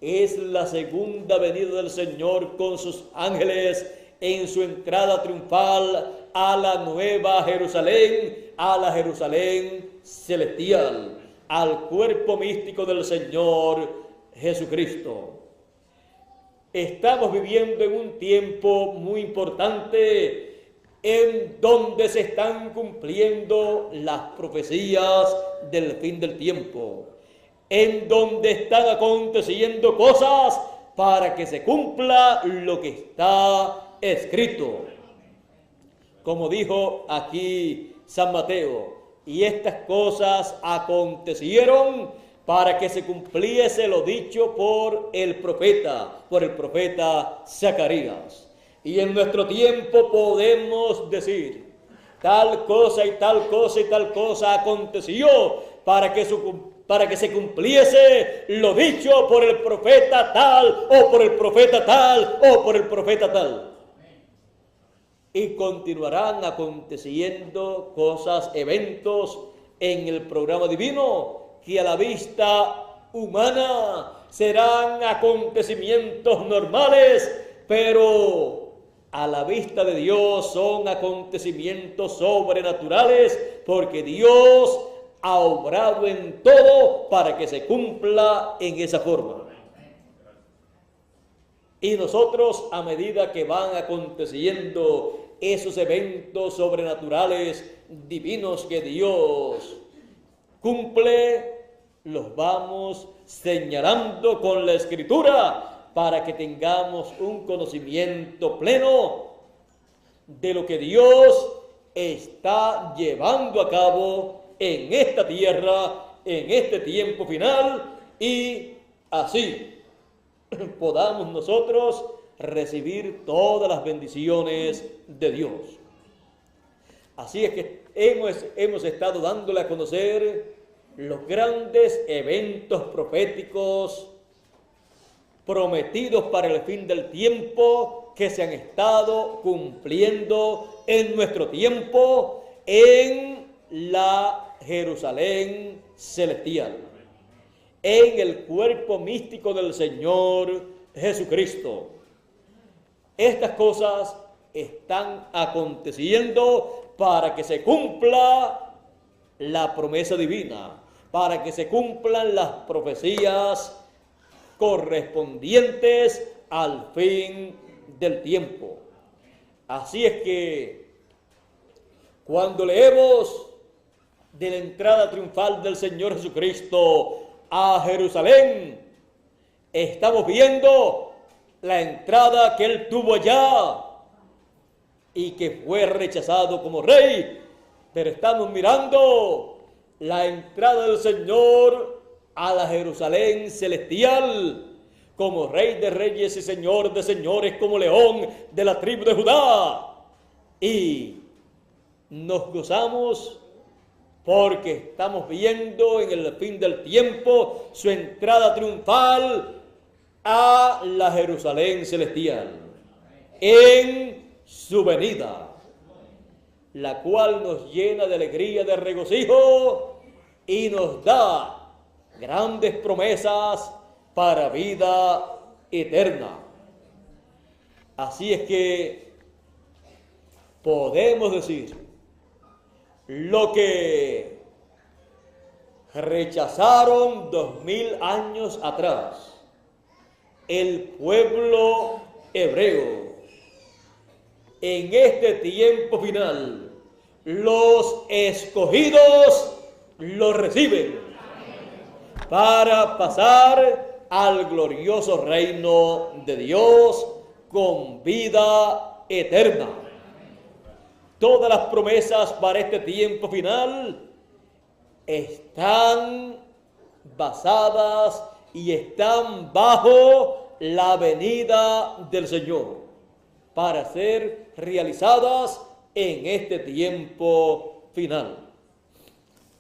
es la segunda venida del Señor con sus ángeles en su entrada triunfal a la nueva Jerusalén, a la Jerusalén celestial, al cuerpo místico del Señor Jesucristo. Estamos viviendo en un tiempo muy importante en donde se están cumpliendo las profecías del fin del tiempo, en donde están aconteciendo cosas para que se cumpla lo que está escrito. Como dijo aquí San Mateo, y estas cosas acontecieron para que se cumpliese lo dicho por el profeta Zacarías. Y en nuestro tiempo podemos decir, tal cosa y tal cosa y tal cosa aconteció para que se cumpliese lo dicho por el profeta tal, o por el profeta tal, o por el profeta tal. Y continuarán aconteciendo cosas, eventos en el programa divino que a la vista humana serán acontecimientos normales, pero a la vista de Dios son acontecimientos sobrenaturales, porque Dios ha obrado en todo para que se cumpla en esa forma. Y nosotros, a medida que van aconteciendo esos eventos sobrenaturales divinos que Dios cumple, los vamos señalando con la Escritura para que tengamos un conocimiento pleno de lo que Dios está llevando a cabo en esta tierra, en este tiempo final, y así podamos nosotros recibir todas las bendiciones de Dios. Así es que hemos estado dándole a conocer los grandes eventos proféticos prometidos para el fin del tiempo que se han estado cumpliendo en nuestro tiempo en la Jerusalén celestial, en el cuerpo místico del Señor Jesucristo. Estas cosas están aconteciendo para que se cumpla la promesa divina, para que se cumplan las profecías correspondientes al fin del tiempo. Así es que cuando leemos de la entrada triunfal del Señor Jesucristo a Jerusalén, estamos viendo la entrada que Él tuvo allá y que fue rechazado como rey, pero estamos mirando la entrada del Señor a la Jerusalén celestial como Rey de reyes y Señor de señores, como León de la tribu de Judá. Y nos gozamos porque estamos viendo en el fin del tiempo su entrada triunfal a la Jerusalén celestial, en su venida, la cual nos llena de alegría, de regocijo y nos da grandes promesas para vida eterna. Así es que podemos decir lo que rechazaron 2000 años atrás el pueblo hebreo. En este tiempo final, los escogidos lo reciben para pasar al glorioso reino de Dios con vida eterna. Todas las promesas para este tiempo final están basadas y están bajo la venida del Señor para ser realizadas en este tiempo final.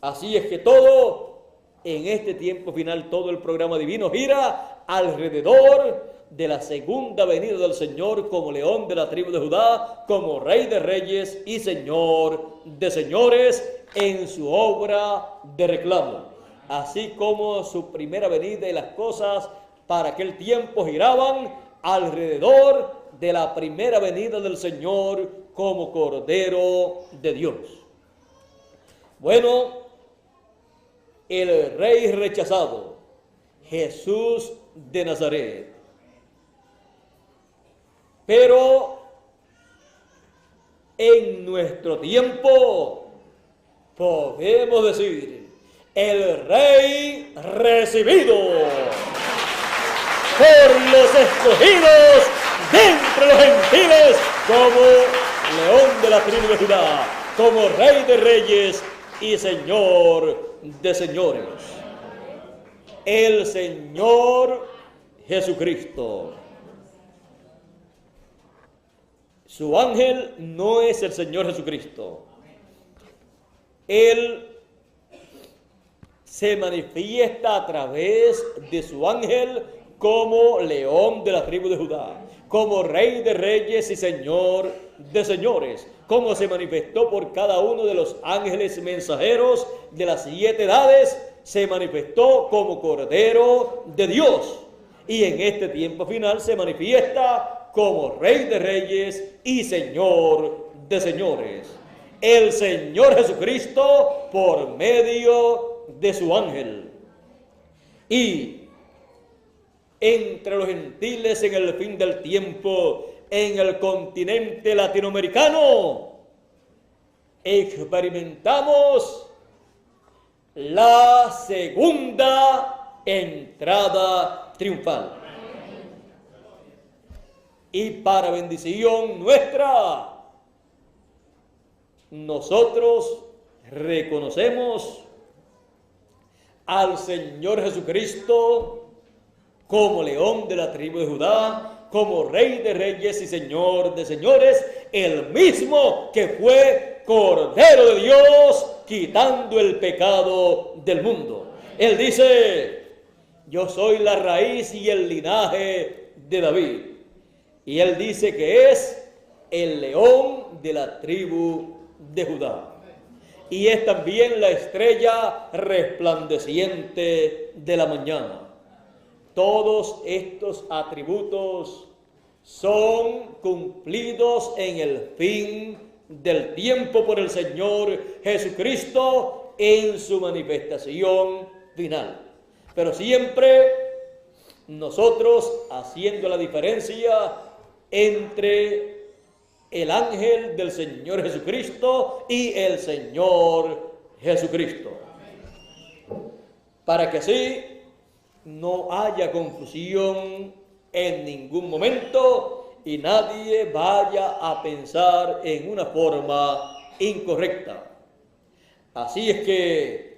Así es que todo, en este tiempo final, todo el programa divino gira alrededor de la segunda venida del Señor como León de la tribu de Judá, como Rey de reyes y Señor de señores en su obra de reclamo. Así como su primera venida y las cosas para aquel tiempo giraban alrededor de la primera venida del Señor como Cordero de Dios. Bueno, el Rey rechazado, Jesús de Nazaret. Pero en nuestro tiempo podemos decir el Rey recibido por los escogidos de entre los gentiles como León de la tribu de Judá, como Rey de reyes y Señor de señores. El Señor Jesucristo. Su ángel no es el Señor Jesucristo. Él se manifiesta a través de su ángel como León de la tribu de Judá, como Rey de reyes y Señor de señores, como se manifestó por cada uno de los ángeles mensajeros de las 7 edades, se manifestó como Cordero de Dios. Y en este tiempo final se manifiesta como Rey de reyes y Señor de señores. El Señor Jesucristo por medio de su ángel. Y entre los gentiles en el fin del tiempo, en el continente latinoamericano, experimentamos la segunda entrada triunfal. Y para bendición nuestra, nosotros reconocemos al Señor Jesucristo como León de la tribu de Judá, como Rey de Reyes y Señor de Señores, el mismo que fue Cordero de Dios, quitando el pecado del mundo. Él dice: yo soy la raíz y el linaje de David. Y él dice que es el león de la tribu de Judá. Y es también la estrella resplandeciente de la mañana. Todos estos atributos son cumplidos en el fin del tiempo por el Señor Jesucristo en su manifestación final. Pero siempre nosotros haciendo la diferencia entre el ángel del Señor Jesucristo y el Señor Jesucristo, para que así no haya confusión en ningún momento y nadie vaya a pensar en una forma incorrecta. Así es que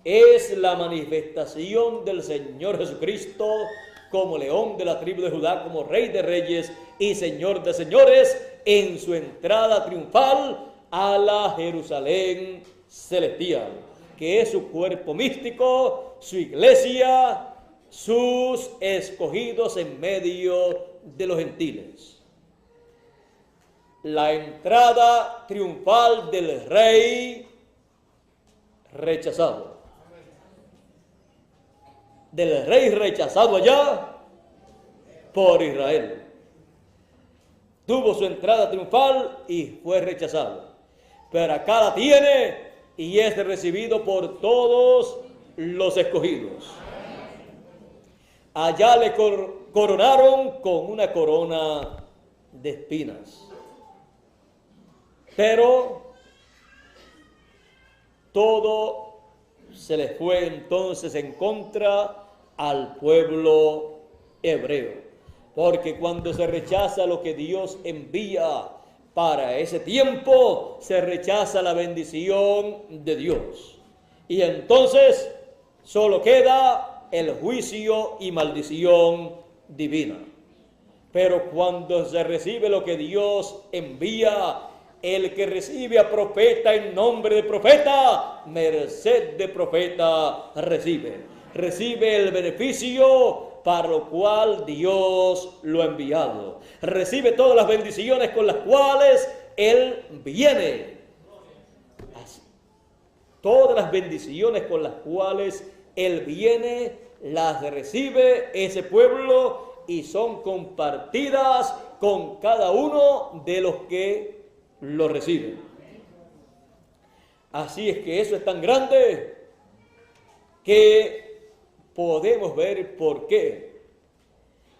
es la manifestación del Señor Jesucristo como león de la tribu de Judá, como Rey de Reyes y Señor de Señores, en su entrada triunfal a la Jerusalén celestial, que es su cuerpo místico, su iglesia, sus escogidos en medio de los gentiles. La entrada triunfal del Rey rechazado. Del Rey rechazado allá por Israel. Tuvo su entrada triunfal y fue rechazado. Pero acá la tiene y es recibido por todos los escogidos. Allá le coronaron con una corona de espinas. Pero todo se le fue entonces en contra al pueblo hebreo. Porque cuando se rechaza lo que Dios envía para ese tiempo, se rechaza la bendición de Dios. Y entonces solo queda el juicio y maldición divina. Pero cuando se recibe lo que Dios envía, el que recibe a profeta en nombre de profeta, merced de profeta recibe. Recibe el beneficio para lo cual Dios lo ha enviado. Recibe todas las bendiciones con las cuales Él viene. Así. Todas las bendiciones con las cuales Él viene, las recibe ese pueblo y son compartidas con cada uno de los que lo reciben. Así es que eso es tan grande que podemos ver por qué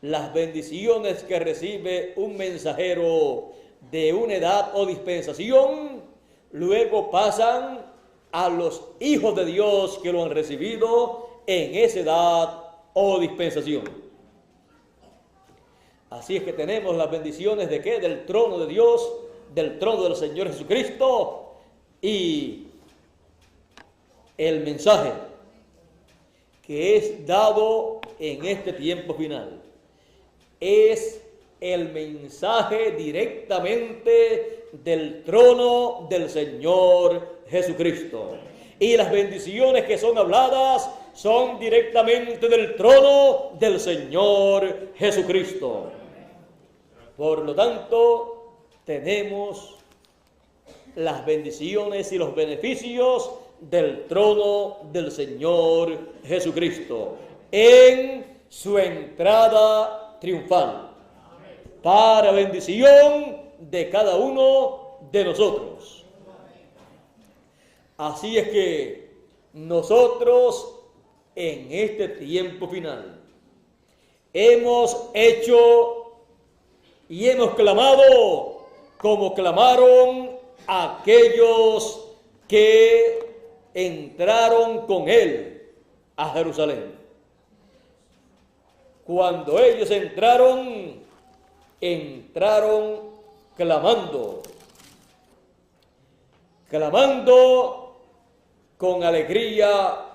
las bendiciones que recibe un mensajero de una edad o dispensación luego pasan a los hijos de Dios que lo han recibido en esa edad o dispensación. Así es que tenemos las bendiciones de ¿qué? Del trono de Dios, del trono del Señor Jesucristo, y el mensaje que es dado en este tiempo final es el mensaje directamente del trono del Señor Jesucristo. Y las bendiciones que son habladas son directamente del trono del Señor Jesucristo. Por lo tanto, tenemos las bendiciones y los beneficios del trono del Señor Jesucristo en su entrada triunfal, para bendición de cada uno de nosotros. Así es que nosotros en este tiempo final hemos hecho y hemos clamado como clamaron aquellos que entraron con Él a Jerusalén. Cuando ellos entraron clamando con alegría,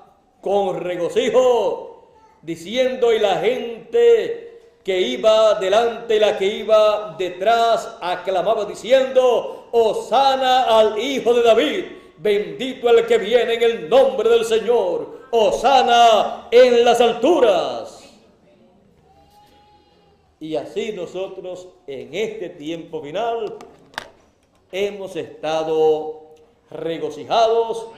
con regocijo, diciendo: y la gente que iba delante y la que iba detrás aclamaba diciendo: Hosana al Hijo de David, bendito el que viene en el nombre del Señor, hosana en las alturas. Y así nosotros en este tiempo final hemos estado regocijados,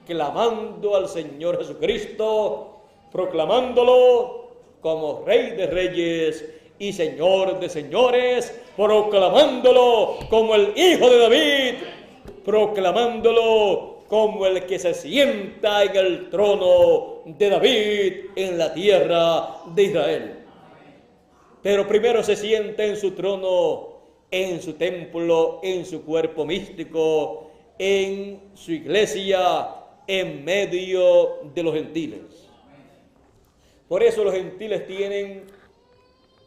clamando al Señor Jesucristo, proclamándolo como Rey de Reyes y Señor de Señores, proclamándolo como el Hijo de David, proclamándolo como el que se sienta en el trono de David en la tierra de Israel. Pero primero se sienta en su trono, en su templo, en su cuerpo místico, en su iglesia, en medio de los gentiles. Por eso los gentiles tienen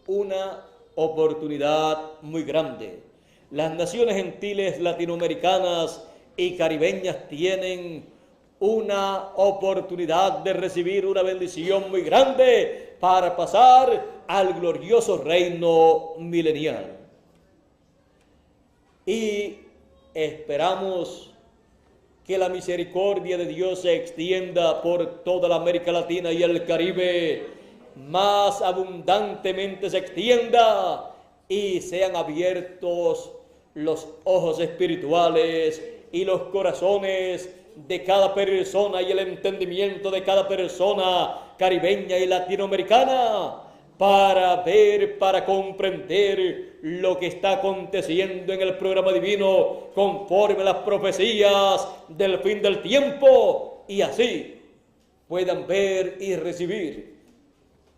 una oportunidad muy grande. Las naciones gentiles latinoamericanas y caribeñas tienen una oportunidad de recibir una bendición muy grande para pasar al glorioso reino milenial. Y esperamos que la misericordia de Dios se extienda por toda la América Latina y el Caribe, más abundantemente se extienda y sean abiertos los ojos espirituales y los corazones de cada persona y el entendimiento de cada persona caribeña y latinoamericana para ver, para comprender lo que está aconteciendo en el programa divino conforme a las profecías del fin del tiempo, y así puedan ver y recibir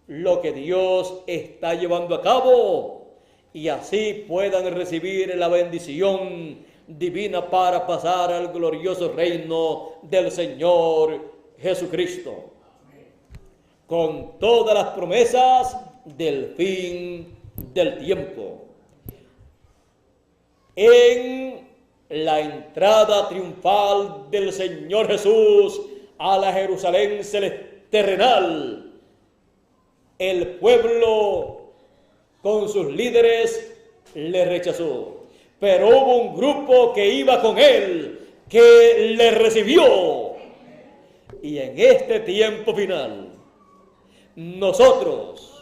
lo que Dios está llevando a cabo, y así puedan recibir la bendición divina para pasar al glorioso reino del Señor Jesucristo, con todas las promesas del fin del tiempo. En la entrada triunfal del Señor Jesús a la Jerusalén terrenal, el pueblo con sus líderes le rechazó, pero hubo un grupo que iba con él, que le recibió. Y en este tiempo final, nosotros,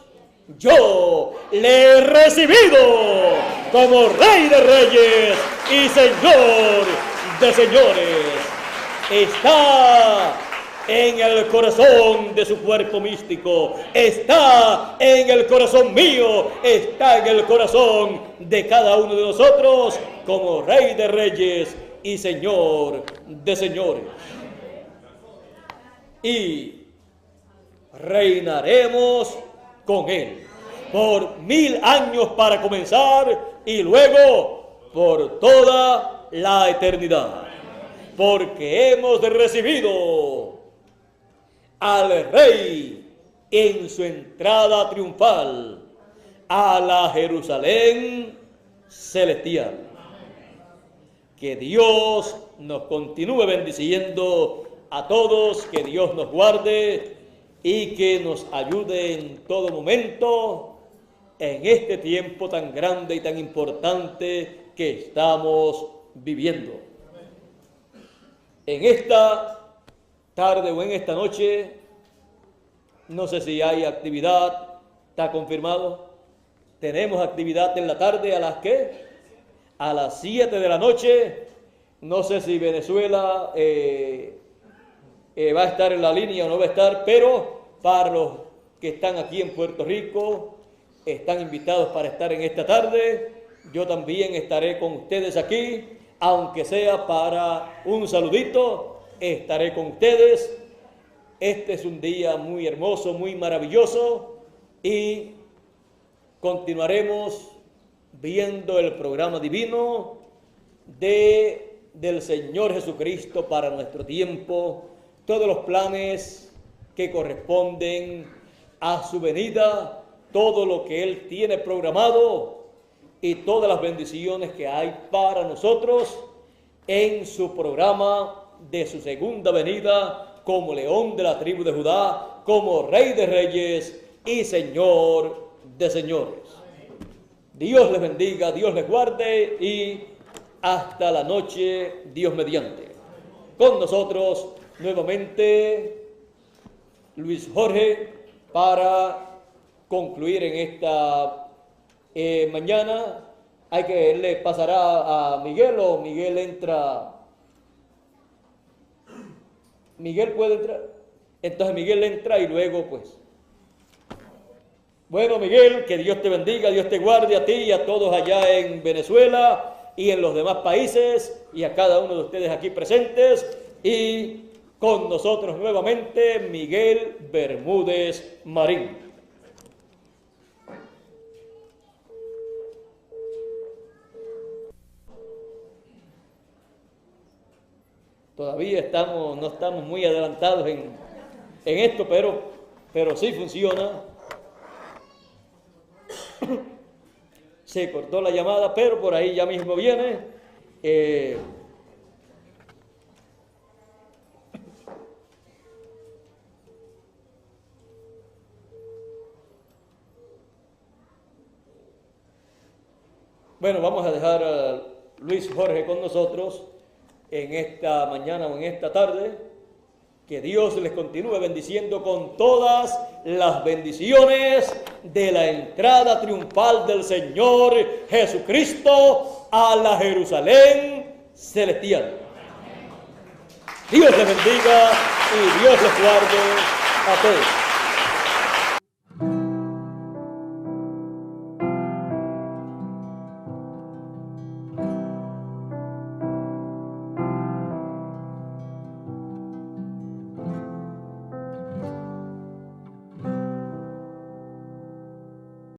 yo le he recibido como Rey de Reyes y Señor de Señores. Está en el corazón de su cuerpo místico, está en el corazón mío, está en el corazón de cada uno de nosotros como Rey de Reyes y Señor de Señores. Y reinaremos con Él por 1000 años para comenzar y luego por toda la eternidad, porque hemos recibido al Rey en su entrada triunfal a la Jerusalén celestial. Que Dios nos continúe bendiciendo a todos, que Dios nos guarde y que nos ayude en todo momento en este tiempo tan grande y tan importante que estamos viviendo. En esta tarde o en esta noche, no sé si hay actividad, ¿está confirmado? Tenemos actividad en la tarde, ¿a las qué? A las 7 de la noche. No sé si Venezuela va a estar en la línea o no va a estar, pero para los que están aquí en Puerto Rico, están invitados para estar en esta tarde. Yo también estaré con ustedes aquí, aunque sea para un saludito, estaré con ustedes. Este es un día muy hermoso, muy maravilloso, y continuaremos viendo el programa divino del Señor Jesucristo para nuestro tiempo, todos los planes que corresponden a su venida, todo lo que Él tiene programado y todas las bendiciones que hay para nosotros en su programa de su segunda venida como León de la tribu de Judá, como Rey de Reyes y Señor de señores. Dios les bendiga, Dios les guarde y hasta la noche, Dios mediante. Con nosotros nuevamente Luis Jorge para concluir en esta mañana. Él le pasará a Miguel o Miguel entra. Miguel puede entrar. Entonces Miguel entra y luego pues. Bueno, Miguel, que Dios te bendiga, Dios te guarde a ti y a todos allá en Venezuela y en los demás países y a cada uno de ustedes aquí presentes. Y con nosotros nuevamente Miguel Bermúdez Marín. Todavía no estamos muy adelantados en esto, pero sí funciona. Se cortó la llamada, pero por ahí ya mismo viene. Bueno, vamos a dejar a Luis Jorge con nosotros en esta mañana o en esta tarde. Que Dios les continúe bendiciendo con todas las bendiciones de la entrada triunfal del Señor Jesucristo a la Jerusalén celestial. Dios les bendiga y Dios les guarde a todos.